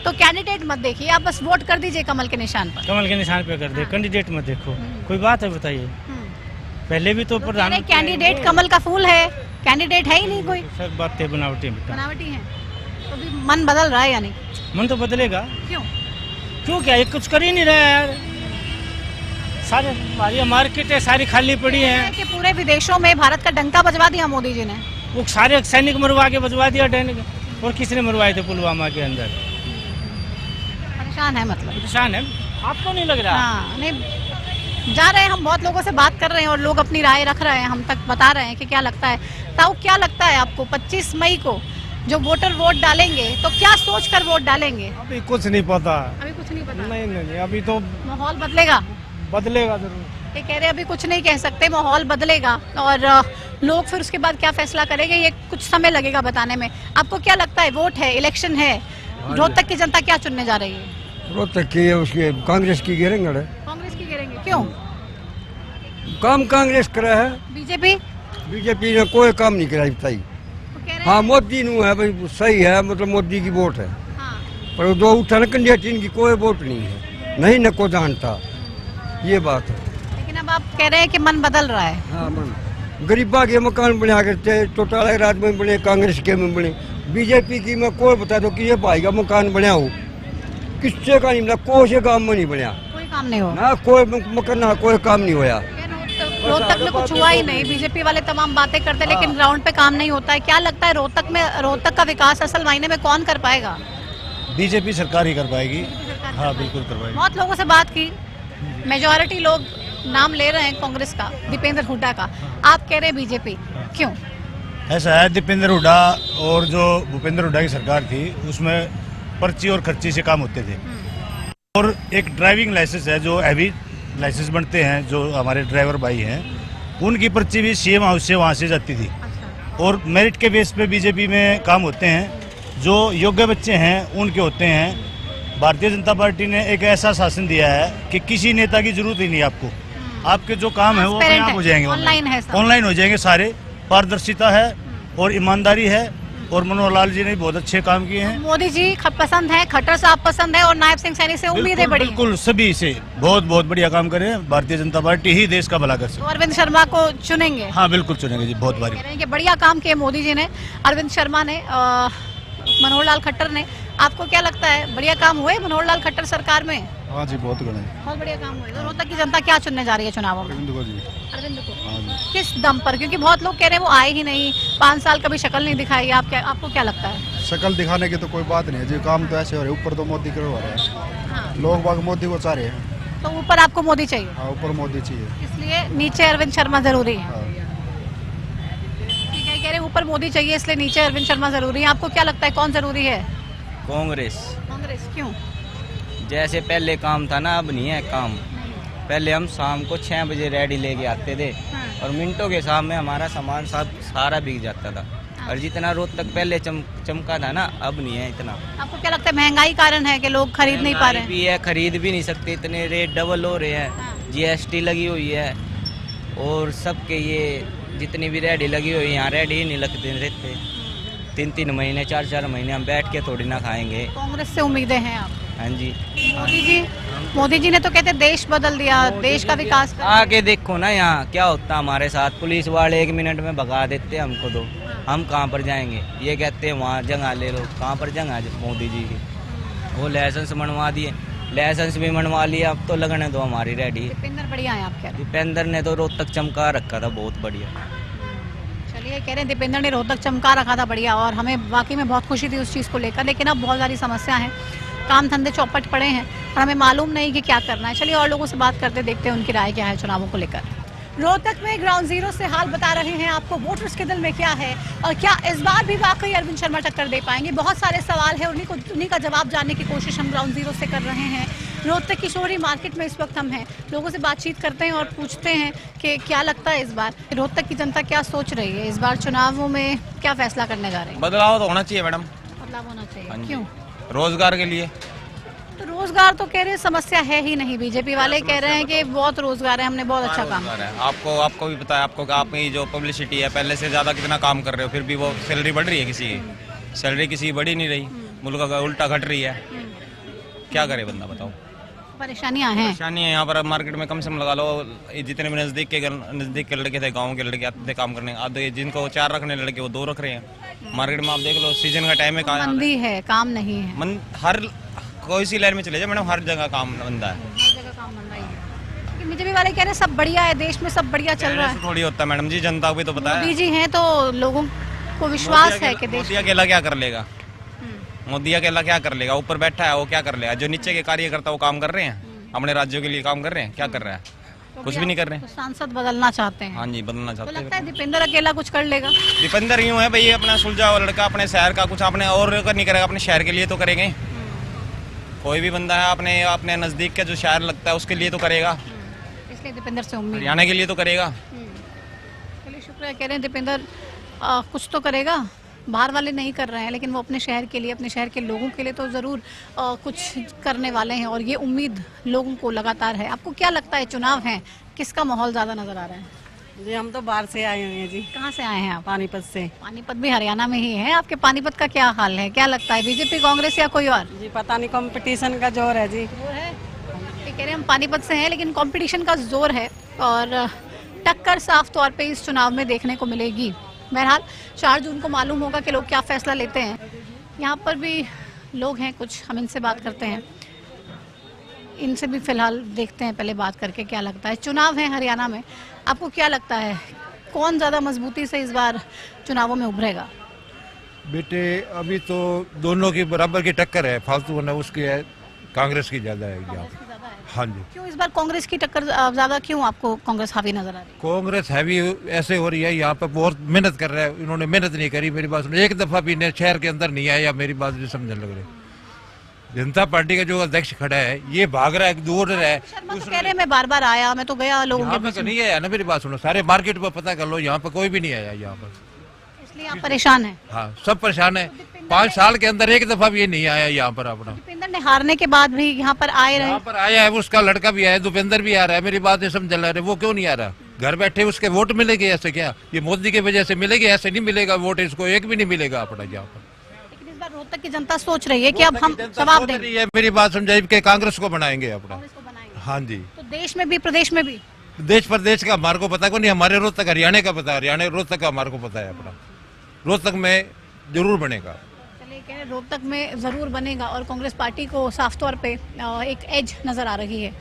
तो कैंडिडेट मत देखिए, आप बस वोट कर दीजिए कमल के निशान पर। कमल के निशान पे कर दे, कैंडिडेट मत देखो। कोई बात है बताइए? पहले भी तो प्रधान कैंडिडेट कमल का फूल है, कैंडिडेट है ही नहीं कोई, सब बातें बनावटी में। बनावटी है। तो अभी मन बदल रहा है यानी? मन तो बदलेगा। क्यों? क्यों क्या, ये कुछ कर ही नहीं रहा है यार। सारे हमारी मार्केट है सारी खाली पड़ी है कि पूरे विदेशों में भारत का डंका बजवा दिया मोदी जी ने। वो सारे सैनिक मरवा के बजवा दिया डैनिक। और किसने मरवाए थे पुलवामा के अंदर? परेशान है मतलब? परेशान है, आपको नहीं लग रहा? हाँ, नहीं जा रहे हैं हम, बहुत लोगों से बात कर रहे हैं और लोग अपनी राय रख रहे हैं, हम तक बता रहे हैं कि क्या लगता है। ताऊ क्या लगता है आपको 25 मई को जो वोटर वोट डालेंगे तो क्या सोच कर वोट डालेंगे? अभी कुछ नहीं पता। अभी कुछ नहीं पता? नहीं नहीं, अभी तो माहौल बदलेगा। बदलेगा जरूर। ये कह रहे अभी कुछ नहीं कह सकते, माहौल बदलेगा और लोग फिर उसके बाद क्या फैसला करेंगे ये कुछ समय लगेगा बताने में। आपको क्या लगता है, वोट है, इलेक्शन है, रोहतक की जनता क्या चुनने जा रही है? रोहतक की उसकी कांग्रेस की गिरेंगे। कांग्रेस की गिरेंगे? क्यों? काम कांग्रेस करा है, बीजेपी बीजेपी ने कोई काम नहीं करा बताई। हाँ मोदी नु है भाई, सही है, मतलब मोदी की वोट है। पर जो उठा ना कैंडिडेट इनकी कोई वोट नहीं है, नहीं न को जानता, ये बात है। लेकिन अब आप कह रहे हैं कि मन बदल रहा है। हाँ मन, गरीबा के मकान बना करते, चौटाला राज में बने, कांग्रेस के में बने, बीजेपी की मैं कोई बता दो कि ये भाई का मकान बना हो, किससे का नहीं बना, कोई से काम में नहीं बना, कोई काम नहीं हो ना कोई मकान, ना कोई काम नहीं होया। रोहतक में कुछ हुआ ही नहीं, बीजेपी वाले तमाम बातें करते हैं लेकिन ग्राउंड पे काम नहीं होता है। क्या लगता है रोहतक का विकास असल मायने में कौन कर पाएगा? बीजेपी सरकार ही कर पाएगी। हाँ बिल्कुल कर पाएगी। बहुत लोगों से बात की, मेजॉरिटी लोग नाम ले रहे हैं कांग्रेस का, दीपेंद्र हुड्डा का, आप कह रहे हैं बीजेपी, क्यों? ऐसा है, दीपेंद्र हुड्डा और जो भूपेंद्र हुड्डा की सरकार थी उसमें पर्ची और खर्ची से काम होते थे। और एक ड्राइविंग लाइसेंस है, जो हैवी लाइसेंस बनते हैं, जो हमारे ड्राइवर भाई हैं, उनकी पर्ची भी सीएम हाउस से वहाँ से जाती थी। और मेरिट के बेस पे बीजेपी में काम होते हैं, जो योग्य बच्चे हैं उनके होते हैं। भारतीय जनता पार्टी ने एक ऐसा शासन दिया है कि किसी नेता की जरूरत ही नहीं आपको, आपके जो काम है वो अपने आप हो जाएंगे, ऑनलाइन हो जाएंगे सारे। पारदर्शिता है और ईमानदारी है, और मनोहर लाल जी ने बहुत अच्छे काम किए हैं। मोदी जी पसंद है, खट्टर साहब पसंद है और नायब सिंह सैनी से उम्मीदें बड़ी हैं। बिल्कुल सभी से बहुत बहुत बढ़िया काम करे हैं। भारतीय जनता पार्टी ही देश का भला कर सकती है। अरविंद शर्मा को चुनेंगे? हाँ बिल्कुल चुनेंगे जी, बहुत बारी। बढ़िया काम किए मोदी जी ने, अरविंद शर्मा ने, मनोहर लाल खट्टर ने। आपको क्या लगता है, बढ़िया काम हुए मनोहर लाल खट्टर सरकार में? हाँ जी बहुत बढ़िया काम हुए। तो रोहतक की जनता क्या चुनने जा रही है चुनावों में? अरविंद को। किस दम पर? क्योंकि बहुत लोग कह रहे हैं वो आए ही नहीं, 5 साल कभी शक्ल नहीं दिखाई। आपको क्या लगता है? शक्ल दिखाने की तो कोई बात नहीं है जी, काम तो ऐसे हो रहे, ऊपर तो मोदी करवा रहे हैं, लोग बाग मोदी को चाह रहे हैं। तो ऊपर आपको मोदी चाहिए? हाँ ऊपर मोदी चाहिए, इसलिए नीचे अरविंद शर्मा जरूरी है। ठीक है, कह रहे ऊपर मोदी चाहिए इसलिए नीचे अरविंद शर्मा जरूरी है। आपको क्या लगता है कौन जरूरी है? कांग्रेस। कांग्रेस क्यों? जैसे पहले काम था ना, अब नहीं है काम। पहले हम शाम को 6 बजे रेडी लेके आते थे और मिनटों के सामने हमारा सामान सब सारा बिक जाता था। और जितना रोहतक पहले चमका था ना, अब नहीं है इतना। आपको क्या लगता है महंगाई कारण है कि लोग खरीद नहीं पा रहे हैं? भी है, खरीद भी नहीं सकते, इतने रेट डबल हो रहे हैं, जीएसटी लगी हुई है और सबके ये जितनी भी रेडी लगी हुई है, यहाँ रेडी ही नहीं लगते रहते। 3-3 महीने 4-4 महीने हम बैठ के थोड़ी ना खाएंगे। कांग्रेस से उम्मीदें हैं आप? हाँ जी। मोदी जी ने तो कहते देश बदल दिया, देश का विकास कर। आके देखो ना यहाँ क्या होता हमारे साथ, पुलिस वाले 1 मिनट में भगा देते हमको, तो हम कहाँ पर जाएंगे? ये कहते हैं वहाँ जगह ले लो, कहाँ पर जगह मोदी जी की? वो लाइसेंस बनवा दिए, लाइसेंस भी बनवा लिया, अब तो लगने दो हमारी रेडी। दीपेंद्र बढ़िया है आप कह रहे हैं? दीपेंद्र ने तो रोहतक चमका रखा था, बहुत बढ़िया। चलिए, कह रहे हैं दीपेंद्र ने रोहतक चमका रखा था बढ़िया, और हमें वाकई में बहुत खुशी थी उस चीज़ को लेकर। लेकिन अब बहुत सारी समस्या है, काम धंधे चौपट पड़े हैं और हमें मालूम नहीं कि क्या करना है। चलिए और लोगों से बात करते, देखते हैं उनकी राय क्या है चुनावों को लेकर। रोहतक में ग्राउंड जीरो से हाल बता रहे हैं आपको, वोटर्स के दिल में क्या है और क्या इस बार भी वाकई अरविंद शर्मा टक्कर दे पाएंगे। बहुत सारे सवाल है, उन्हीं का जवाब जानने की कोशिश हम ग्राउंड जीरो से कर रहे हैं। रोहतक की शोरी मार्केट में इस वक्त हम हैं, लोगों से बातचीत करते हैं और पूछते हैं कि क्या लगता है इस बार रोहतक की जनता क्या सोच रही है, इस बार चुनावों में क्या फैसला करने जा रहे हैं। बदलाव तो होना चाहिए मैडम। बदलाव होना चाहिए, क्यों? रोजगार के लिए। तो रोजगार तो कह रहे हैं समस्या है ही नहीं, बीजेपी वाले कह रहे हैं कि बहुत रोजगार है, हमने बहुत अच्छा काम रोजगार है। आपको भी पता है, आपको आपकी जो पब्लिसिटी है पहले से ज़्यादा कितना काम कर रहे हो, फिर भी वो सैलरी बढ़ रही है किसी की, सैलरी किसी की बढ़ी नहीं रही, मुल्क का उल्टा घट रही है। क्या करे बंदा, बताओ। परेशानियां हैं। परेशानियाँ यहाँ पर मार्केट में कम से कम लगा लो, जितने भी नज़दीक के लड़के थे, गाँव के लड़के आते थे काम करने, आधे जिनको 4 रखने लड़के वो 2 रख रहे हैं। मार्केट में आप देख लो, सीजन का टाइम है, कहाँ मंदी है, काम नहीं है। हर कोई सी लाइन में चले जाए मैडम, हर जगह काम बंदा है। हर जगह काम बंदा ही है। कि बीजेपी वाले कह रहे हैं सब बढ़िया है, देश में सब बढ़िया चल रहा है। थोड़ी होता है मैडम जी, जनता को भी तो पता है। मोदी जी हैं तो लोगों को विश्वास है कि देश मोदी अकेला क्या कर लेगा, मोदी अकेला क्या कर लेगा, ऊपर बैठा है वो क्या कर लेगा। जो नीचे के कार्यकर्ता वो काम कर रहे हैं, अपने राज्यों के लिए काम कर रहे हैं, क्या कर रहा है, कुछ भी नहीं कर रहे हैं। तो सांसद बदलना चाहते हैं। हाँ जी, बदलना तो चाहते लगता है दीपेंद्र अकेला कुछ कर लेगा। दीपेंद्र यूँ है भाई, अपना सुलझा हुआ लड़का, अपने शहर का कुछ अपने और नहीं करेगा, अपने शहर के लिए तो करेंगे। कोई भी बंदा है अपने नज़दीक के जो शहर लगता है उसके लिए तो करेगा, इसलिए दीपेंद्र से उम्मीद, हरियाणा के लिए तो करेगा। चलिए शुक्र है, कह रहे हैं दीपेंद्र कुछ तो करेगा। बाहर वाले नहीं कर रहे हैं, लेकिन वो अपने शहर के लिए, अपने शहर के लोगों के लिए तो ज़रूर कुछ करने वाले हैं, और ये उम्मीद लोगों को लगातार है। आपको क्या लगता है, चुनाव है, किसका माहौल ज़्यादा नज़र आ रहा है? जी हम तो बाहर से आए हुए हैं जी। कहाँ से आए हैं आप? पानीपत से। पानीपत भी हरियाणा में ही है। आपके पानीपत का क्या हाल है, क्या लगता है, बीजेपी, कांग्रेस या कोई और? जी पता नहीं, कंपटीशन का जोर है जी। जोर है, ये कह रहे हैं हम पानीपत से हैं, लेकिन कंपटीशन का जोर है और टक्कर साफ तौर पे इस चुनाव में देखने को मिलेगी। बहरहाल 4 जून को मालूम होगा कि लोग क्या फैसला लेते हैं। यहाँ पर भी लोग हैं कुछ, हम इनसे बात करते हैं, इनसे भी फिलहाल देखते हैं पहले बात करके क्या लगता है। चुनाव है हरियाणा में, आपको क्या लगता है कौन ज़्यादा मजबूती से इस बार चुनावों में उभरेगा? बेटे अभी तो दोनों की बराबर की टक्कर है, फालतू होना उसकी है, कांग्रेस की ज़्यादा है यहाँ। हाँ जी। क्यों इस बार कांग्रेस की टक्कर ज़्यादा, क्यों आपको कांग्रेस हावी नजर आ रही है? कांग्रेस हैवी ऐसे हो रही है, यहाँ पर बहुत मेहनत कर रहा है, इन्होंने मेहनत नहीं करी। मेरी बात सुनो, एक दफा भी शहर के अंदर नहीं आया, मेरी बात नहीं समझने लग रही। जनता पार्टी का जो अध्यक्ष खड़ा है ये भाग रहा है, दूर रहा है। तो कह रहे हैं मैं बार बार आया, मैं तो गया लोगों के बीच में। नहीं आया ना, मेरी बात सुनो, सारे मार्केट पर पता कर लो, यहाँ पर कोई भी नहीं आया यहाँ पर, इसलिए आप परेशान हैं। हाँ सब परेशान है। 5 साल के अंदर एक दफा भी ये नहीं आया यहाँ पर अपना। दीपेंद्र ने हारने के बाद भी यहाँ पर आए रहे, यहाँ पर आया है, उसका लड़का भी आया, दीपेंद्र भी आ रहा है। मेरी बात नहीं समझ रहे, वो क्यों नहीं आ रहा? घर बैठे उसके वोट मिलेंगे ऐसे क्या? ये मोदी की वजह से मिलेगी? ऐसे नहीं मिलेगा वोट, इसको एक भी नहीं मिलेगा अपना यहाँ पर। लेकिन इस बार रोहतक की जनता सोच रही है कि अब हम जवाब देंगे। मेरी बात समझाइए कि कांग्रेस को बनाएंगे अपना। हाँ जी, तो देश में भी, प्रदेश में भी, देश प्रदेश का हमारे को पता को नहीं, हमारे रोहतक हरियाणा का पता है, हरियाणा रोहतक का हमारे को पता है अपना। रोहतक में जरूर बनेगा। चलिए कह रहे रोहतक में जरूर बनेगा, और कांग्रेस पार्टी को साफ तौर पे एक एज नजर आ रही है।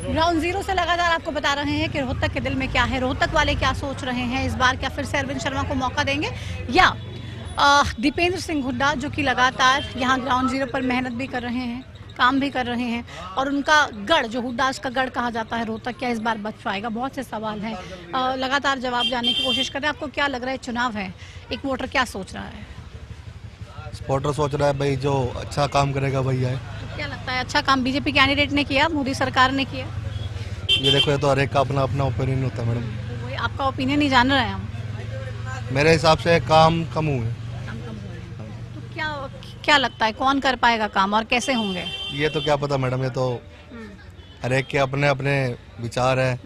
ग्राउंड जीरो से लगातार आपको बता रहे हैं कि रोहतक के दिल में क्या है, रोहतक वाले क्या सोच रहे हैं, इस बार क्या फिर से अरविंद शर्मा को मौका देंगे या दीपेंद्र सिंह हुड्डा, जो कि लगातार यहाँ ग्राउंड जीरो पर मेहनत भी कर रहे हैं, काम भी कर रहे हैं, और उनका गढ़ जो हुड्डास का गढ़ कहा जाता है रोहतक, क्या इस बार बच पाएगा? बहुत से सवाल हैं, लगातार जवाब जानने की कोशिश कर रहे हैं। आपको क्या लग रहा है, चुनाव है, एक वोटर क्या सोच रहा है? वोटर सोच रहा है भाई जो अच्छा काम करेगा वही है। क्या लगता है अच्छा काम बीजेपी कैंडिडेट ने किया, मोदी सरकार ने किया? ये देखो, ये तो हर एक का अपना अपना ओपिनियन होता है मैडम। तो वही आपका ओपिनियन ही जान रहे हैं हम। मेरे हिसाब से काम कम हुए। तो क्या लगता है कौन कर पाएगा काम और कैसे होंगे? ये तो क्या पता मैडम, ये तो हर एक के अपने अपने विचार है,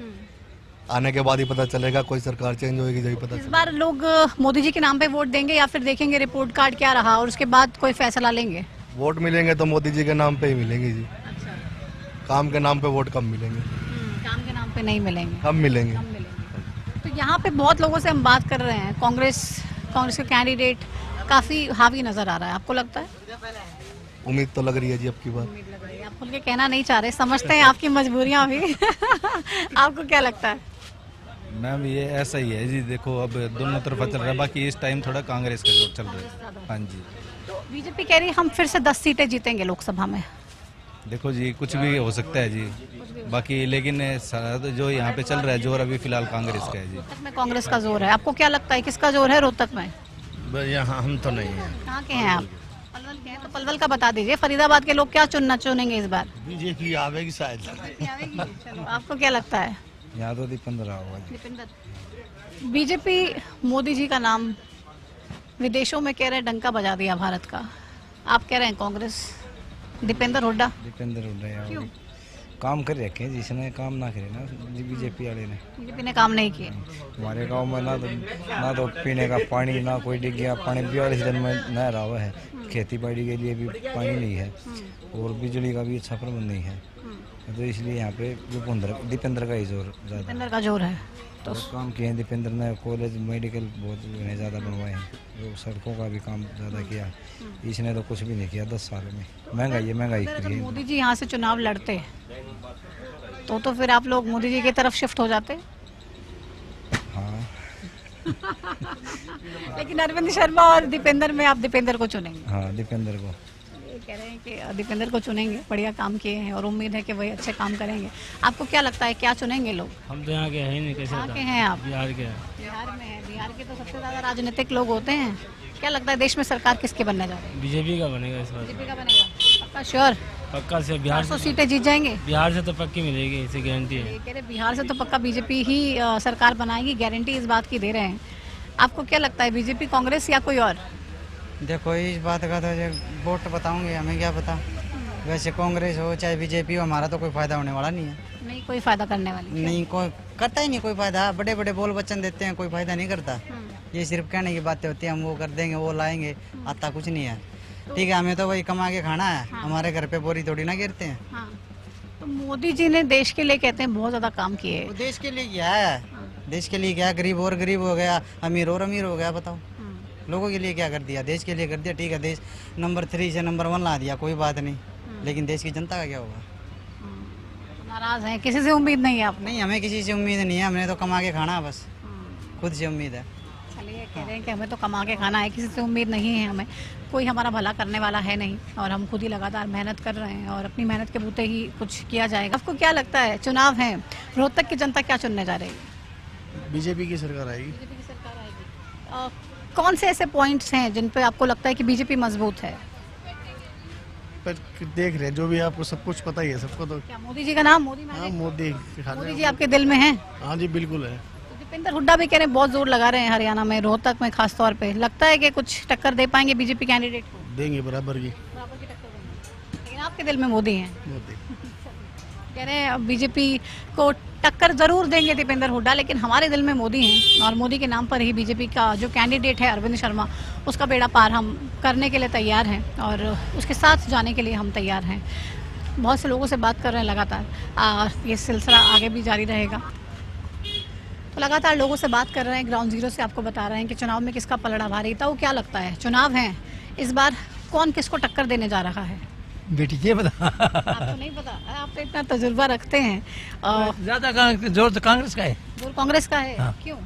आने के बाद ही पता चलेगा। कोई सरकार चेंज होगी जब पता इस चलेगा। बार लोग मोदी जी के नाम पे वोट देंगे या फिर देखेंगे रिपोर्ट कार्ड क्या रहा और उसके बाद कोई फैसला लेंगे? वोट मिलेंगे तो मोदी जी के नाम पे ही मिलेंगे जी। काम के नाम पे वोट कम मिलेंगे। काम के नाम पे नहीं मिलेंगे, कम मिलेंगे। तो यहाँ पे बहुत लोगों से हम बात कर रहे हैं, कांग्रेस के कैंडिडेट काफी हावी नजर आ रहा है, आपको लगता है? उम्मीद तो लग रही है जी अब की बार। आप खुल के कहना नहीं चाह रहे, समझते हैं आपकी मजबूरियां भी। आपको क्या लगता है? मैम ये ऐसा ही है जी, देखो अब दोनों तरफा चल रहा है, बाकी इस टाइम थोड़ा कांग्रेस का जोर चल रहा है। हाँ जी। बीजेपी कह रही है हम फिर से 10 सीटें जीतेंगे लोकसभा में। देखो जी कुछ भी हो सकता है जी, बाकी लेकिन जो यहाँ पे चल रहा है जोर अभी फिलहाल कांग्रेस का है जी। रोहतक में कांग्रेस का जोर है, आपको क्या लगता है किसका जोर है रोहतक में? यहाँ हम तो नहीं है। कहाँ के हैं आप? पलवल के हैं, तो पलवल का बता दीजिए, फरीदाबाद के लोग क्या चुनेंगे इस बार? बीजेपी आवेगी शायद। चलो, आपको क्या लगता है? यहाँ तो दीपेंद्र होगा। बीजेपी मोदी जी का नाम विदेशों में कह रहे हैं डंका बजा दिया भारत का, आप कह रहे हैं कांग्रेस। दीपेंद्र हुड्डा? दीपेंद्र हुड्डा यार क्यों? काम कर रखे हैं, जिसने काम ना करे ना बीजेपी वाले ने। बीजेपी ने काम नहीं किए। हमारे गांव में ना तो पीने का पानी, ना कोई डिग गया पानी 42 दिन में नहर आवा है, खेती बाड़ी के लिए भी पानी नहीं है और बिजली का भी अच्छा प्रबंध नहीं है, तो इसलिए यहाँ पे दीपेंद्र का ही जोर ज़्यादा। दीपेंद्र का जोर है तो काम किए हैं दीपेंद्र ने, कॉलेज मेडिकल बहुत ज़्यादा बनवाए हैं, तो सड़कों का भी काम ज़्यादा किया। इसने तो कुछ भी नहीं किया 10 साल में। महंगाई अगर मोदी जी यहाँ से चुनाव लड़ते तो फिर आप लोग मोदी जी की तरफ शिफ्ट हो जाते? हाँ। लेकिन अरविंद शर्मा और दीपेंद्र में आप दीपेंद्र को चुनेंगे? हाँ, दीपेंद्र को। ये कह रहे हैं कि दीपेंद्र को चुनेंगे, बढ़िया काम किए हैं और उम्मीद है कि वही अच्छे काम करेंगे। आपको क्या लगता है क्या चुनेंगे लोग? हम तो यहाँ के हैं ही नहीं। कैसे कहाँ के हैं आप? बिहार के। बिहार में है। बिहार के तो सबसे ज़्यादा राजनीतिक लोग होते हैं। क्या लगता है देश में सरकार किसके बनने जा रही है? बीजेपी का बनेगा इस बार। बीजेपी का बनेगा पक्का? श्योर? पक्का से बिहार 400 सीटें जीत जाएंगे? बिहार से तो पक्की मिलेगी, इसे गारंटी है। कह रहे बिहार से तो पक्का बीजेपी ही सरकार बनाएगी, गारंटी इस बात की दे रहे हैं। आपको क्या लगता है बीजेपी, कांग्रेस या कोई और? देखो इस बात का तो वोट बताऊंगे, हमें क्या पता। वैसे कांग्रेस हो चाहे बीजेपी हो, हमारा तो कोई फायदा होने वाला नहीं है। नहीं कोई फायदा करने वाली? नहीं, कोई करता ही नहीं कोई फायदा। बड़े बड़े बोल वचन देते हैं, कोई फायदा नहीं करता। ये सिर्फ कहने की बातें होती है, हम वो कर देंगे, वो लाएंगे, आता कुछ नहीं है। ठीक है, हमें तो वही कमा के खाना है। हमारे घर पे बोरी थोड़ी ना गिरते हैं। तो मोदी जी ने देश के लिए कहते हैं बहुत ज्यादा काम किए। देश के लिए क्या है? देश के लिए क्या? गरीब और गरीब हो गया, अमीर और अमीर हो गया। बताओ लोगों के लिए क्या कर दिया? देश के लिए कर दिया। ठीक है, देश नंबर 3 से नंबर 1 ला दिया, कोई बात नहीं, लेकिन देश की जनता का क्या होगा? नाराज हैं? किसी से उम्मीद नहीं है आप? नहीं, हमें किसी से उम्मीद नहीं है, हमने तो कमा के खाना है बस, खुद से उम्मीद है। चलिए, कह रहे हैं कि हमें तो कमा के खाना है, किसी से उम्मीद नहीं है हमें, कोई हमारा भला करने वाला है नहीं और हम खुद ही लगातार मेहनत कर रहे हैं और अपनी मेहनत के बूते ही कुछ किया जाएगा। आपको क्या लगता है चुनाव है, रोहतक की जनता क्या चुनने जा रही है? बीजेपी की सरकार आएगी। बीजेपी की सरकार आएगी। कौन से ऐसे पॉइंट्स हैं जिन पे आपको लगता है कि बीजेपी मजबूत है? पर देख रहे हैं, जो भी आपको सब कुछ पता ही है सबको। तो क्या मोदी जी का नाम? मोदी हाँ, मोदी जी आपके दिल में है? हाँ जी, बिल्कुल है। दीपेंद्र हुड्डा भी कह रहे हैं, बहुत जोर लगा रहे हैं हरियाणा में, रोहतक में खास तौर पे। लगता है कि कुछ टक्कर दे पाएंगे बीजेपी कैंडिडेट को? देंगे बराबर की। लेकिन आपके दिल में मोदी हैं? मोदी कह रहे हैं बीजेपी को टक्कर जरूर देंगे दीपेंद्र हुड्डा, लेकिन हमारे दिल में मोदी हैं और मोदी के नाम पर ही बीजेपी का जो कैंडिडेट है अरविंद शर्मा, उसका बेड़ा पार हम करने के लिए तैयार हैं और उसके साथ जाने के लिए हम तैयार हैं। बहुत से लोगों से बात कर रहे हैं लगातार, ये सिलसिला आगे भी जारी रहेगा। तो लगातार लोगों से बात कर रहे हैं, ग्राउंड जीरो से आपको बता रहे हैं कि चुनाव में किसका पलड़ा भारी था। वो क्या लगता है चुनाव है इस बार कौन किसको टक्कर देने जा रहा है? बेटी ये बता। आपको नहीं पता? आप तो इतना तजुर्बा रखते हैं। ज्यादा जोर तो कांग्रेस का है। जोर कांग्रेस का है? हाँ। क्यों?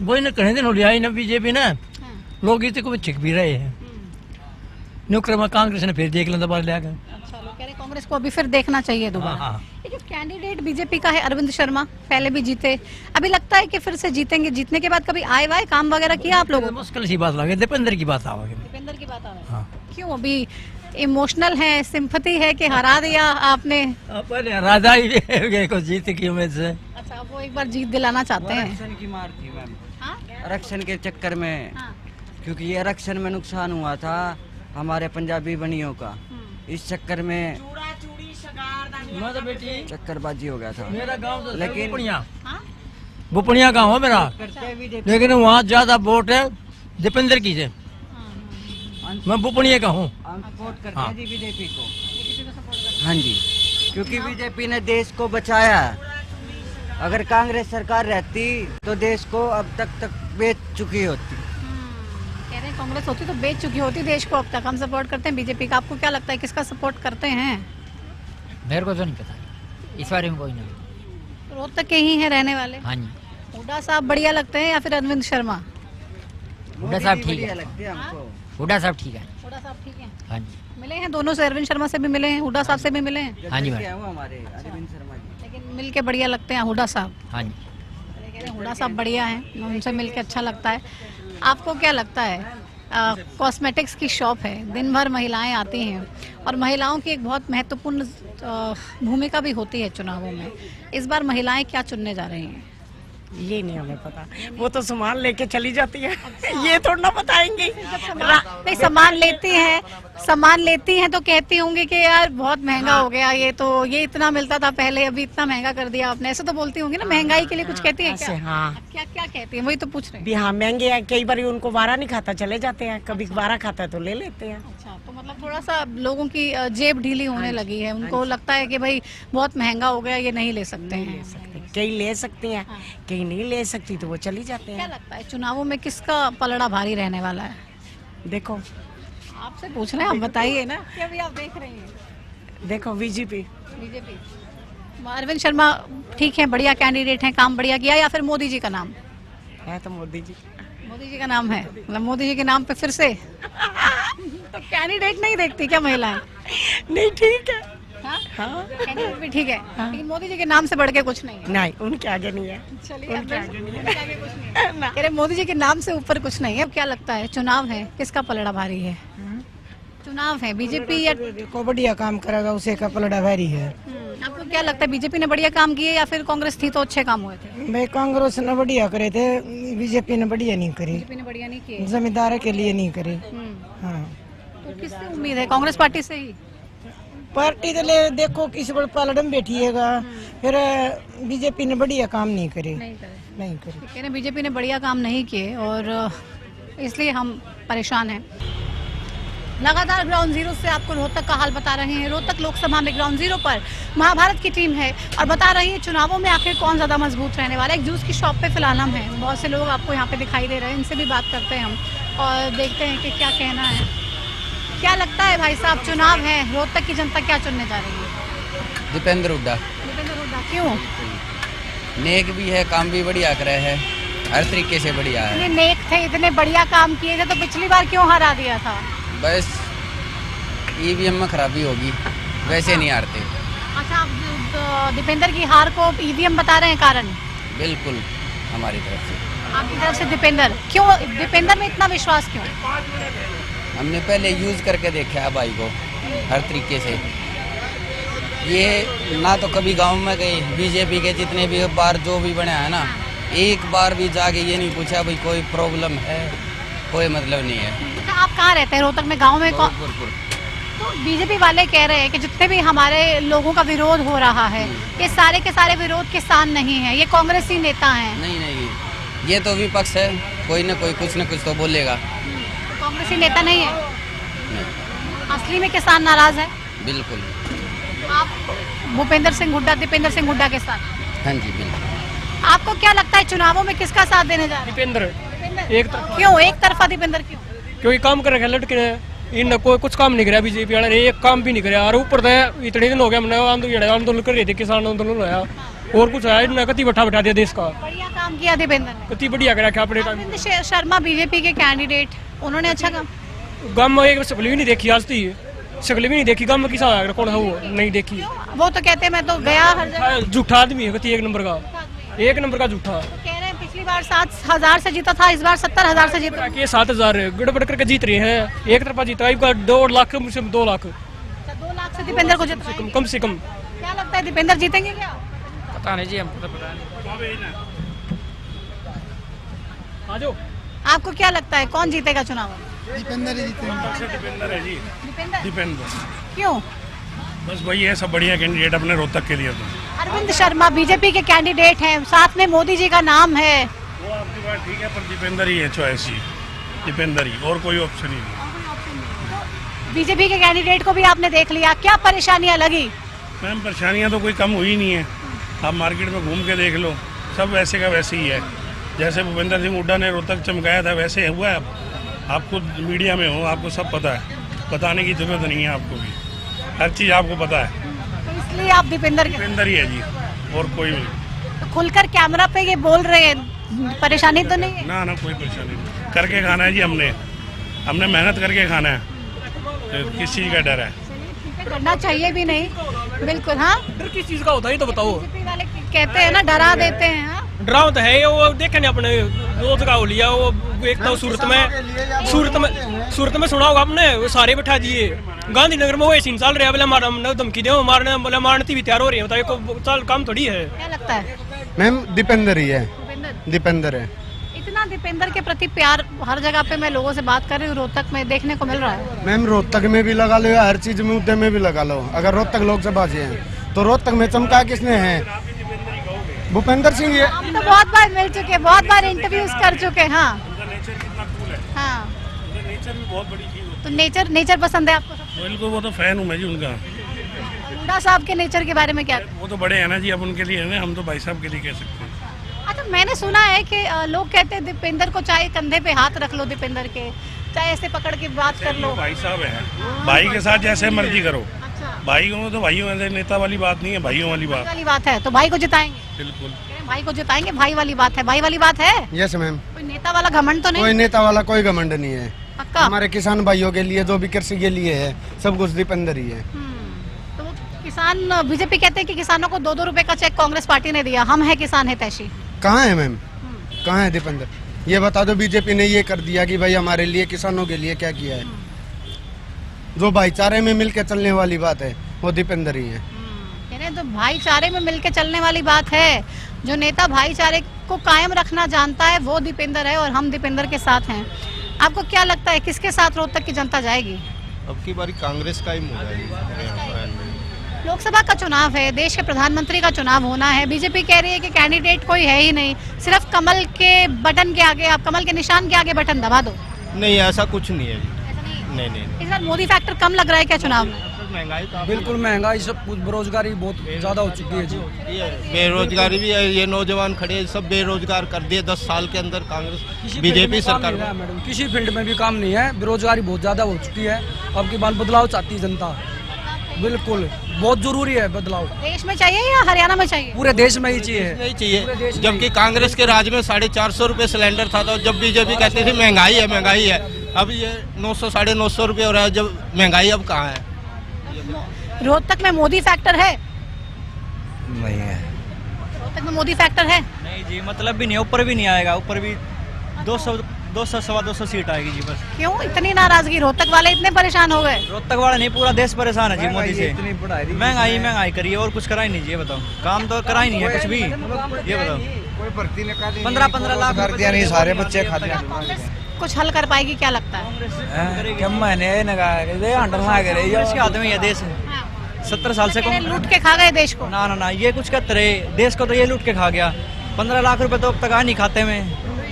वही ना कहने दिन हो लिया ना बीजेपी ना, लोग इतने को छिक भी रहे हैं। नुक्र में कांग्रेस ने फिर देख लें दोबारा ले आकर। अच्छा, लोग कह रहे कांग्रेस को अभी फिर देखना चाहिए दोबारा। ये जो कैंडिडेट बीजेपी का है अरविंद शर्मा, पहले भी जीते, अभी लगता है कि फिर से जीतेंगे। जीतने के बाद कभी आए वाए काम वगैरह किया आप लोगों? मुश्किल सी बात लगे, दीपेंद्र की बात आवागे। दीपेंद्र की बात आवागे? क्यों? अभी इमोशनल है, सिंपैथी है कि हरा दिया आपने? पहले राजा ही को जीत की उम्मीद से। अच्छा, वो एक बार जीत दिलाना चाहते हैं। आरक्षण की मार थी मैम, आरक्षण के चक्कर में, क्योंकि ये आरक्षण में नुकसान हुआ था हमारे पंजाबी बनियों का, इस चक्कर में चक्करबाजी हो गया था। मेरा गांव तो लेकिन बुपनिया गांव है मेरा, लेकिन वहाँ ज्यादा वोट है दीपेंद्र की से। मैं बुपनिया का हूँ। हम सपोर्ट करते हैं जी बीजेपी को। हाँ जी, क्योंकि बीजेपी ने देश को बचाया। अगर कांग्रेस सरकार रहती तो देश को अब तक बेच चुकी होती। कह रहे हैं कांग्रेस होती तो बेच चुकी होती देश को अब तक। हम सपोर्ट करते हैं बीजेपी का। आपको क्या लगता है किसका सपोर्ट करते हैं? मेरे को तो नहीं पता, इस बारे में कोई नहीं। रोहतक के ही हैं रहने वाले? हाँ जी। हुड्डा साहब बढ़िया लगते हैं या फिर अरविंद शर्मा? हुड्डा साहब ठीक है। हुड्डा साहब ठीक है। हुड्डा साहब ठीक है। हाँ जी। मिले हैं दोनों से, अरविंद शर्मा से भी मिले हैं, हुड्डा साहब से भी मिले हैं? हाँ जी हमारे अरविंद शर्मा जी, लेकिन मिल के बढ़िया लगते हैं हुड्डा साहब। हाँ जी। हुड्डा साहब बढ़िया हैं, उनसे मिल के अच्छा लगता है। आपको क्या लगता है कॉस्मेटिक्स की शॉप है, दिन भर महिलाएं आती हैं और महिलाओं की एक बहुत महत्वपूर्ण भूमिका भी होती है चुनावों में। इस बार महिलाएं क्या चुनने जा रही हैं? ये नहीं हमें पता, वो तो सामान लेके चली जाती है। ये थोड़ा ना बताएंगे। नहीं, सामान लेती हैं तो कहती होंगी कि यार बहुत महंगा हो गया, ये इतना मिलता था पहले, अभी इतना महंगा कर दिया आपने, ऐसे तो बोलती होंगी ना। महंगाई के लिए कुछ कहती है क्या? हाँ, क्या क्या कहती है, वही तो पूछ रहे हैं। हाँ महंगे हैं, कई बार उनको वारा नहीं खाता चले जाते हैं, कभी वारा खाता है तो ले लेते हैं। अच्छा, तो मतलब थोड़ा सा लोगों की जेब ढीली होने लगी है, उनको लगता है कि भाई बहुत महंगा हो गया, ये नहीं ले सकते हैं। कई ले सकते हैं, कई नहीं ले सकती तो वो चली जाते हैं। क्या लगता है चुनावों में किसका पलड़ा भारी रहने वाला है? देखो, आपसे पूछ रहे हैं, आप बताइए ना। क्या भी आप देख रहे हैं? देखो बीजेपी। अरविंद शर्मा ठीक है, बढ़िया कैंडिडेट हैं, काम बढ़िया किया, या फिर मोदी जी का नाम है? तो मोदी जी का नाम है, मतलब मोदी जी के नाम पे फिर से तो कैंडिडेट नहीं देखती क्या महिलाएं? नहीं, ठीक है। हाँ, कैंडिडेट भी ठीक है, लेकिन मोदी जी के नाम से बढ़ के कुछ नहीं है। नहीं, उनके आगे नहीं है। चलिए, उनके आगे कुछ नहीं है। कह रहे मोदी जी के नाम से ऊपर कुछ नहीं है। क्या लगता है चुनाव है, किसका पलड़ा भारी है? चुनाव है, बीजेपी या को बढ़िया काम करेगा उसे का पलड़ा भारी है। आपको क्या लगता है बीजेपी ने बढ़िया काम किए या फिर कांग्रेस थी तो अच्छे काम हुए थे? भाई कांग्रेस ने बढ़िया करे थे, बीजेपी ने बढ़िया नहीं करी। बीजेपी ने बढ़िया नहीं किए, जमींदार के लिए नहीं करी। हाँ, तो किससे उम्मीद है? कांग्रेस पार्टी से ही? पार्टी तो ले देखो किस बड़े पलड़म बैठिएगा, फिर बीजेपी ने बढ़िया काम नहीं करे। नहीं करे। बीजेपी ने बढ़िया काम नहीं किए और इसलिए हम परेशान हैं। लगातार ग्राउंड जीरो से आपको रोहतक का हाल बता रहे हैं। रोहतक लोकसभा में ग्राउंड जीरो पर महाभारत की टीम है और बता रही है चुनावों में आखिर कौन ज्यादा मजबूत रहने वाला है। एक जूस की शॉप पे फिलहाल हम हैं, बहुत से लोग आपको यहाँ पे दिखाई दे रहे हैं, इनसे भी बात करते हैं हम और देखते हैं कि क्या कहना है। क्या लगता है भाई साहब, चुनाव है, रोहतक की जनता क्या चुनने जा रही है? दीपेंद्र हुड्डा। क्यों? नेक भी है, काम भी बढ़िया करे है, हर तरीके से बढ़िया है। इतने नेक थे, इतने बढ़िया काम किए थे, तो पिछली बार क्यों हरा दिया था? बस ईवीएम में खराबी होगी, वैसे नहीं हारते। अच्छा, आप दीपेंद्र की हार को ईवीएम बता रहे हैं कारण? बिल्कुल, हमारी तरफ से। आपकी तरफ से दीपेंद्र क्यों? दीपेंद्र में इतना विश्वास क्यों? हमने पहले यूज करके देखा है भाई को हर तरीके से। ये ना तो कभी गांव में गई, बीजेपी के जितने भी बार जो भी बने हैं ना, एक बार भी जाके ये नहीं पूछा भाई कोई प्रॉब्लम है, कोई मतलब नहीं है। आप कहाँ रहते हैं रोहतक में? गांव में? तो बीजेपी वाले कह रहे हैं कि जितने भी हमारे लोगों का विरोध हो रहा है, ये सारे के सारे विरोध किसान नहीं है, ये कांग्रेसी नेता हैं। नहीं, ये तो विपक्ष है, कोई ना कोई कुछ न कुछ तो बोलेगा। तो कांग्रेसी नेता नहीं है? असली में किसान नाराज है। बिल्कुल। आप भूपेंद्र सिंह हुड्डा, दीपेंद्र सिंह हुड्डा के साथ? हाँ जी, बिल्कुल। आपको क्या लगता है चुनावों में किसका साथ देने जा रहे हैं? दीपेंद्र। एक तरफा। क्यों एक तरफा दीपेंद्र क्यों? क्योंकि काम कर रखे लड़के ने, इन कोई कुछ काम नहीं कराया बीजेपी वाले, एक काम भी नहीं कराया। और ऊपर से इतने दिन हो गया हमने आंदोलन कर रहे थे, किसान आंदोलन होया और कुछ है इन्हें कति बैठा दिया देश का। बढ़िया काम किया दीपेंद्र ने, कति बढ़िया करा क्या अपने अरविंद शर्मा बीजेपी के कैंडिडेट, उन्होंने अच्छा काम। गाँव में एक शक्ल भी नहीं देखी आज तक, शक्ल भी नहीं देखी गाँव में, किसा कौन है वो नहीं देखी। वो तो कहते हैं मैं तो गया हर जगह। झूठा आदमी है, कति एक नंबर का झूठा। कह रहे हैं पिछली बार 7,000 से जीता था, इस बार 70,000 से जीता। 7,000 गड़बड़ करके जीत रहे हैं, एक तरफा जीता है, 2 लाख से 2 लाख। 2 लाख से दीपेंद्र को जिताएंगे? कम से कम। क्या लगता है दीपेंद्र जीतेंगे क्या? पता नहीं जी, हमको तो पता नहीं। आ जाओ। आपको क्या लगता है कौन जीतेगा चुनाव? दीपेंद्र ही जीतेंगे। दीपेंद्र है जी। दीपेंद्र। क्यों? बस वही है, सब बढ़िया कैंडिडेट अपने रोहतक के लिए। तो अरविंद शर्मा बीजेपी के कैंडिडेट हैं, साथ में मोदी जी का नाम है। वो आपकी बात ठीक है, पर दीपेंद्र ही है चॉइस ही, दीपेंद्र ही, और कोई ऑप्शन ही नहीं। बीजेपी के कैंडिडेट को भी आपने देख लिया, क्या परेशानियां लगी? मैम, परेशानियां तो कोई कम हुई नहीं है, आप मार्केट में घूम के देख लो, सब वैसे का वैसे ही है। जैसे भूपेंद्र सिंह हुड्डा ने रोहतक चमकाया था, वैसे हुआ है। आप खुद मीडिया में हो, आपको सब पता है, बताने की जरूरत नहीं है आपको भी, हर चीज़ आपको पता है। तो इसलिए आप दीपेंद्र ही है जी, और कोई नहीं। तो खुलकर कैमरा पे ये बोल रहे हैं, परेशानी तो नहीं है? ना, कोई परेशानी नहीं, करके खाना है जी, हमने मेहनत करके खाना है, तो किस चीज़ का डर है? करना चाहिए भी नहीं, बिल्कुल। हाँ, डर किस चीज का होता है ये तो बताओ। वाले कहते हैं ना, डरा देते हैं। डराव तो है, वो देखे नहीं अपने रोज का हो लिया। वो एक तो सूरत में सुना होगा आपने, वो सारे बैठा दिए। गांधीनगर में वो सीन चल रहा है, बोले मारना धमकी दे, मारने भी तैयार हो रही है। बताइए, चल काम थोड़ी है। क्या लगता है? मैम, दीपेंद्र ही है। दीपेंद्र है। इतना दीपेंद्र के प्रति प्यार हर जगह पे मैं लोगों से बात कर रही हूँ, रोहतक में देखने को मिल रहा है। मैम रोहतक में भी लगा लो या हर चीज में मुद्दे में भी लगा लो। अगर रोहतक लोकसभा से हैं तो रोहतक में चमका किसने है? भूपेंद्र सिंह। ये हम तो बहुत बार मिल चुके, बहुत बार इंटरव्यूज कर चुके। हाँ हाँ, तो नेचर पसंद है आपको? बिल्कुल, वो तो फैन हूँ मैं जी उनका। हुड्डा साहब के नेचर के बारे में क्या? वो तो बड़े हैं ना जी, अब उनके लिए है ना, हम तो भाई साहब के लिए कह सकते हैं। अच्छा, मैंने सुना है कि लोग कहते हैं दीपेंद्र को चाहे कंधे पे हाथ रख लो, दीपेंद्र के चाहे ऐसे पकड़ के बात कर लो। भाई साहब है, भाई के साथ जैसे मर्जी करो। भाइयों में तो भाइयों में नेता वाली बात नहीं है, भाइयों वाली बात है। तो भाई को जिताएंगे? बिल्कुल भाई को जिताएंगे, भाई वाली बात है। भाई वाली बात है? Yes ma'am. कोई नेता वाला घमंड तो नहीं? कोई नेता वाला कोई घमंड नहीं है। पक्का? हमारे किसान भाइयों के लिए जो भी कृषि के लिए है सब कुछ दीपेंद्र ही है। तो किसान, बीजेपी कहते हैं कि किसानों को 2-2 रुपए का चेक कांग्रेस पार्टी ने दिया, हम है किसान हितैषी। कहाँ है मैम? कहाँ है दीपेंद्र? ये बता दो, बीजेपी ने ये कर दिया कि भाई हमारे लिए किसानों के लिए क्या किया है? जो भाईचारे में मिलकर चलने वाली बात है वो दीपेंद्र ही है। तो भाईचारे में मिलकर चलने वाली बात है, जो नेता भाईचारे को कायम रखना जानता है वो दीपेंद्र है, और हम दीपेंद्र के साथ हैं। आपको क्या लगता है किसके साथ रोहतक की जनता जाएगी? अब की बारी कांग्रेस का ही मुद्दा है। लोकसभा का चुनाव है, देश के प्रधानमंत्री का चुनाव होना है। बीजेपी कह रही है कि कैंडिडेट कोई है ही नहीं, सिर्फ कमल के बटन के आगे, आप कमल के निशान के आगे बटन दबा दो। नहीं, ऐसा कुछ नहीं है जी। नहीं। इस बार मोदी फैक्टर कम लग रहा है क्या चुनाव में? बिल्कुल, महंगाई सब कुछ, बेरोजगारी बहुत ज्यादा हो चुकी है जी। बेरोजगारी भी है, ये नौजवान खड़े सब बेरोजगार कर दिए 10 साल के अंदर कांग्रेस बीजेपी सरकार। मैडम किसी फील्ड में भी काम नहीं है, बेरोजगारी बहुत ज्यादा हो चुकी है। अब की बार बदलाव चाहती है जनता। बिल्कुल, बहुत जरूरी है बदलाव। देश में चाहिए या हरियाणा में चाहिए? पूरे देश में ही चाहिए। नहीं चाहिए, जबकि कांग्रेस के राज में 450 रुपए सिलेंडर था, तो जब बीजेपी कहती थी महंगाई है, अब ये 900 950 रुपए हो रहा है। जब महंगाई अब कहाँ है? रोहतक में मोदी फैक्टर है? नहीं है। रोहतक में मोदी फैक्टर है? नहीं जी, मतलब भी नहीं, ऊपर भी नहीं आएगा। ऊपर भी 200 सवा 200 सीट आएगी जी बस। क्यों इतनी नाराजगी? रोहतक वाले इतने परेशान हो गए? रोहतक वाला नहीं, पूरा देश परेशान है जी मोदी से। महंगाई करी है और कुछ करा ही नहीं जी। ये बताओ, काम तो करा ही नहीं है कुछ भी। ये बताओ, कोई भर्ती निकाली 15-15 लाख कर दिया नहीं, सारे बच्चे खाते हैं। कुछ हल कर पाएगी क्या लगता है? इसके हाथ में ये देश है। 70 साल से लूट के खा गए देश को। ना, ये कुछ कहते रहे, देश को तो ये लूट के खा गया। 15 लाख रुपए तो अब तक आ नहीं खाते में।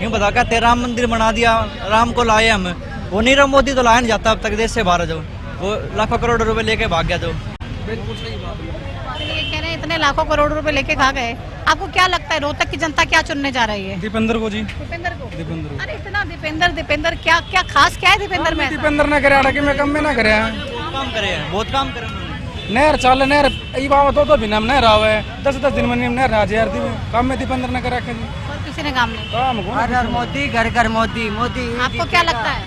यूँ बता, कहते राम मंदिर बना दिया, राम को लाए हम। वो नीरव मोदी तो लाया नहीं जाता अब तक देश से बाहर, जो वो लाखों करोड़ रुपए लेके भाग गया। जो बिल्कुल सही बात है। ये कह रहे हैं इतने लाखों करोड़ रुपए लेके खा गए। आपको क्या लगता है रोहतक की जनता क्या चुनने जा रही है? दीपेंद्र को जी। दीपेंद्र को? अरे इतना दीपेंद्र, क्या खास क्या है दीपेंद्र में? दीपेंद्र ने करे कि मैं कम में ना करे, बहुत काम करे। नहर चाल नहर ई बात तो भी नाम नहर आवे 10-10 दिन में नहर आ जाए। काम में दीपेंद्र ने करा के जी, और किसी ने काम नहीं। काम हर मोदी घर मोदी। आपको क्या लगता है?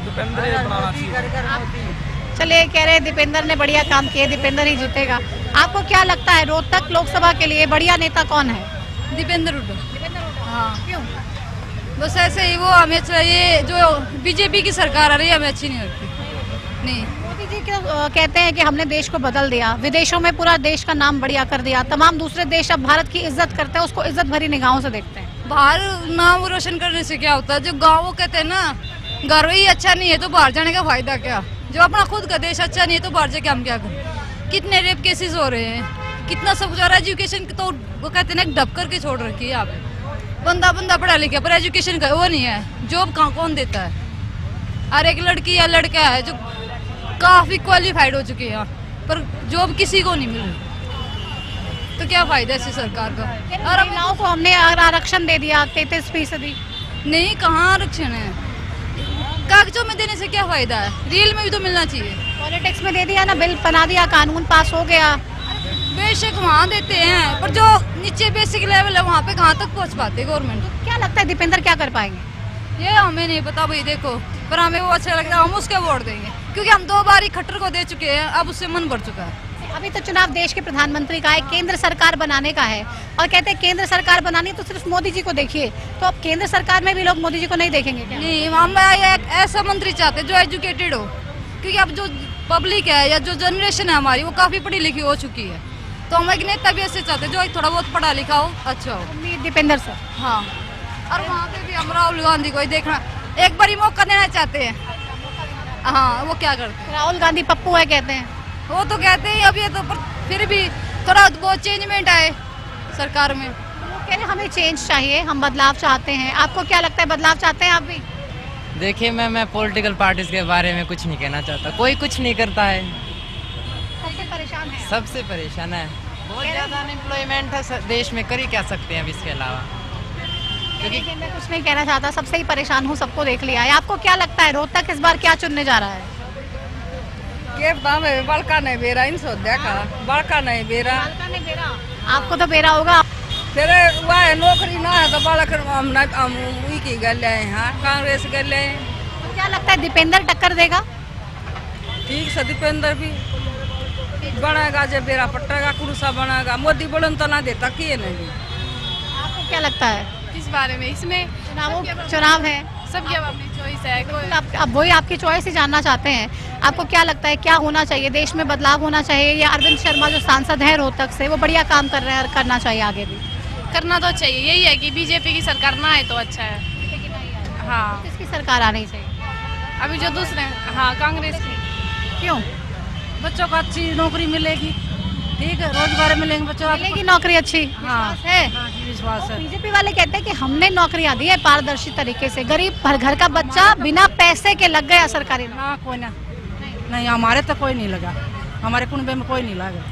दीपेंद्र बनाना चाहिए। चलिए, कह रहे हैं दीपेंद्र ने बढ़िया काम किए, दीपेंद्र ही जीतेगा। आपको क्या लगता है रोहतक लोकसभा के लिए बढ़िया नेता कौन है? दीपेंद्र हुड्डा। हाँ, क्यों? बस ऐसे ही, वो हमें चाहिए। जो बीजेपी की सरकार आ रही है हमें अच्छी नहीं लगती। नहीं, मोदी जी कहते हैं कि हमने देश को बदल दिया, विदेशों में पूरा देश का नाम बढ़िया कर दिया, तमाम दूसरे देश अब भारत की इज्जत करते हैं, उसको इज्जत भरी निगाहों से देखते हैं। बाहर नाम रोशन करने से क्या होता है? जो गाँव वो कहते हैं ना, घर ही अच्छा नहीं है तो बाहर जाने का फायदा क्या? जो अपना खुद का देश अच्छा नहीं है तो बाहर जाके हम क्या करें? कितने रेप केसेस हो रहे हैं, कितना सब कुछ हो रहा है। एजुकेशन तो वो कहते हैं ना ढप करके छोड़ रखी है यहाँ पे। बंदा पढ़ा लिखा पर एजुकेशन का वो नहीं है। जॉब कौन देता है? और एक लड़की या लड़का है जो काफी क्वालिफाइड हो चुके हैं पर जॉब किसी को नहीं मिल रही, तो क्या फायदा ऐसी सरकार का? और महिलाओं को हमने आरक्षण दे दिया 33%। नहीं, कहाँ आरक्षण है? कागजों में देने से क्या फायदा है? रियल में भी तो मिलना चाहिए। पॉलिटिक्स में दे दिया ना, बिल बना दिया, कानून पास हो गया। बेशक वहाँ देते हैं पर जो नीचे बेसिक लेवल है वहाँ पे कहाँ तक पहुँच पाते गवर्नमेंट? तो क्या लगता है दीपेंद्र क्या कर पाएंगे? ये हमें नहीं पता भाई। देखो, पर हमें वो अच्छा लगता है, हम उसके वोट देंगे क्योंकि हम 2 बार खट्टर को दे चुके हैं, अब उससे मन भर चुका है। अभी तो चुनाव देश के प्रधानमंत्री का है, केंद्र सरकार बनाने का है, और कहते हैं केंद्र सरकार बनानी तो सिर्फ मोदी जी को देखिए। तो अब केंद्र सरकार में भी लोग मोदी जी को नहीं देखेंगे क्या? नहीं, हम एक ऐसा मंत्री चाहते जो एजुकेटेड हो, क्योंकि अब जो पब्लिक है या जो जनरेशन है हमारी वो काफी पढ़ी लिखी हो चुकी है। तो हम एक नेता भी ऐसे चाहते जो थोड़ा बहुत पढ़ा लिखा हो, अच्छा हो। दीपेंद्र सर। हाँ, और वहाँ पे भी हम राहुल गांधी को ही देखना, एक बार ही मौका देना चाहते हैं। हाँ, वो क्या करते हैं? राहुल गांधी पप्पू है कहते हैं। वो तो कहते हैं अभी तो, पर फिर भी थोड़ा बहुत चेंजमेंट आए सरकार में। वो कह रहे हमें चेंज चाहिए, हम बदलाव चाहते हैं। आपको क्या लगता है, बदलाव चाहते हैं आप भी? देखिए मैं पॉलिटिकल पार्टीज के बारे में कुछ नहीं कहना चाहता, कोई कुछ नहीं करता है, सबसे परेशान है। सबसे परेशान है, बहुत ज़्यादा अनएम्प्लॉयमेंट है देश में, कर ही क्या सकते हैं अब इसके अलावा। क्योंकि मैं कुछ नहीं कहना चाहता, सबसे ही परेशान हूँ, सबको देख लिया है। आपको क्या लगता है रोहतक इस बार क्या चुनने जा रहा है? के दाम है बड़का नहीं बेरा इन सो देखा बड़का नहीं बेरा आपको तो बेरा होगा। तेरे वह नौकरी ना है तो बालक हम की गल हाँ कांग्रेस गल। तो क्या लगता है दीपेंद्र टक्कर देगा? ठीक से दीपेंद्र भी बनेगा, जब बेरा पट्टेगा कुर्सा बनेगा। मोदी बोलन तो ना देता किए नहीं। आपको क्या लगता है किस बारे में? इसमें चुनाव है, सबकी अपनी चॉइस है। अब वही आपकी चॉइस ही जानना चाहते हैं। आपको क्या लगता है क्या होना चाहिए, देश में बदलाव होना चाहिए या अरविंद शर्मा जो सांसद हैं रोहतक से वो बढ़िया काम कर रहे हैं और करना चाहिए आगे भी? करना तो चाहिए, यही है कि बीजेपी की सरकार ना आए तो अच्छा है। हाँ, किसकी सरकार आनी चाहिए? अभी जो दूसरे, हाँ कांग्रेस की। क्यों? बच्चों को अच्छी नौकरी मिलेगी, ठीक है, रोजगार मिलेंगे बच्चों को, मिलेगी नौकरी अच्छी। हाँ है विश्वास है। बीजेपी वाले कहते हैं कि हमने नौकरियां दी है पारदर्शी तरीके से, गरीब घर का बच्चा बिना पैसे के लग गया सरकारी। हाँ कोई ना, नहीं हमारे तो कोई नहीं लगा, हमारे कुनबे में कोई नहीं लगा,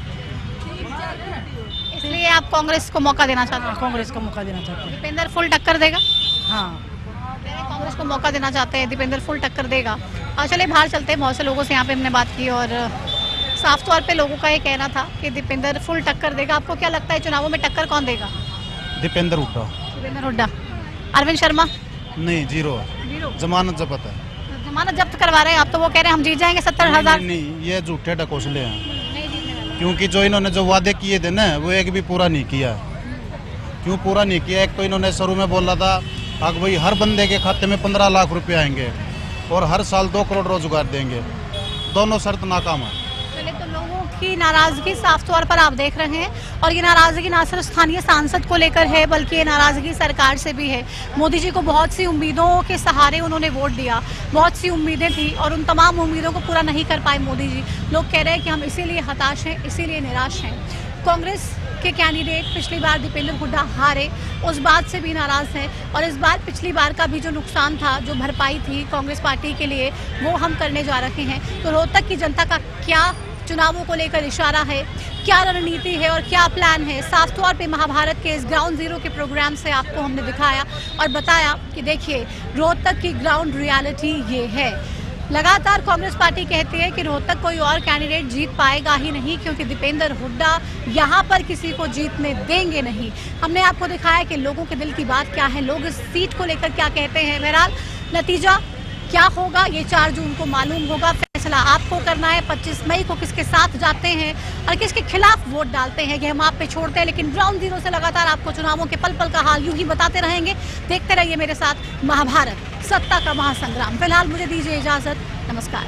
इसलिए आप कांग्रेस को मौका देना चाहते हैं? कांग्रेस को मौका देना चाहते हैं। दीपेंद्र फुल टक्कर देगा? हाँ, कांग्रेस को मौका देना चाहते हैं, दीपेंद्र फुल टक्कर देगा। और चलिए बाहर चलते हैं, बहुत से लोगों से यहाँ पे हमने बात की और साफ तौर पे लोगों का ये कहना था कि दीपेंद्र फुल टक्कर देगा। आपको क्या लगता है चुनावों में टक्कर कौन देगा? दीपेंद्र हुड्डा। दीपेंद्र हुड्डा। अरविंद शर्मा? नहीं, जीरो जमानत जब्त है। जमानत जब्त करवा रहे हैं आप, तो वो कह रहे हैं हम जीत जाएंगे 70,000। नहीं, ये झूठे ढकोसले हैं, क्योंकि जो इन्होंने जो वादे किए थे ना वो एक भी पूरा नहीं किया। क्यों पूरा नहीं किया? एक तो इन्होंने शुरू में बोला था अब भाई हर बंदे के खाते में 15 लाख रुपए आएंगे और हर साल 2 करोड़ रोजगार देंगे, दोनों शर्त नाकाम है। चलिए, तो लोगों की नाराजगी साफ तौर पर आप देख रहे हैं और ये नाराजगी ना सिर्फ स्थानीय सांसद को लेकर है बल्कि ये नाराजगी सरकार से भी है। मोदी जी को बहुत सी उम्मीदों के सहारे उन्होंने वोट दिया, बहुत सी उम्मीदें थी और उन तमाम उम्मीदों को पूरा नहीं कर पाए मोदी जी। लोग कह रहे हैं कि हम इसीलिए हताश हैं, इसीलिए निराश हैं। कांग्रेस के कैंडिडेट पिछली बार दीपेंद्र हुड्डा हारे, उस बात से भी नाराज हैं और इस बार पिछली बार का भी जो नुकसान था, जो भरपाई थी कांग्रेस पार्टी के लिए, वो हम करने जा रहे हैं। तो रोहतक की जनता का क्या चुनावों को लेकर इशारा है, क्या रणनीति है और क्या प्लान है, साफ तौर पे महाभारत के इस ग्राउंड जीरो के प्रोग्राम से आपको हमने दिखाया और बताया कि देखिए रोहतक की ग्राउंड रियलिटी ये है। लगातार कांग्रेस पार्टी कहती है कि रोहतक कोई और कैंडिडेट जीत पाएगा ही नहीं क्योंकि दीपेंद्र हुड्डा यहाँ पर किसी को जीतने देंगे नहीं। हमने आपको दिखाया कि लोगों के दिल की बात क्या है, लोग इस सीट को लेकर क्या कहते हैं। बहरहाल नतीजा क्या होगा ये 4 जून को मालूम होगा। फैसला आपको करना है 25 मई को किसके साथ जाते हैं और किसके खिलाफ वोट डालते हैं, ये हम आप पे छोड़ते हैं। लेकिन ग्राउंड जीरो से लगातार आपको चुनावों के पल पल का हाल यूं ही बताते रहेंगे। देखते रहिए मेरे साथ महाभारत, सत्ता का महासंग्राम। फिलहाल मुझे दीजिए इजाजत, नमस्कार।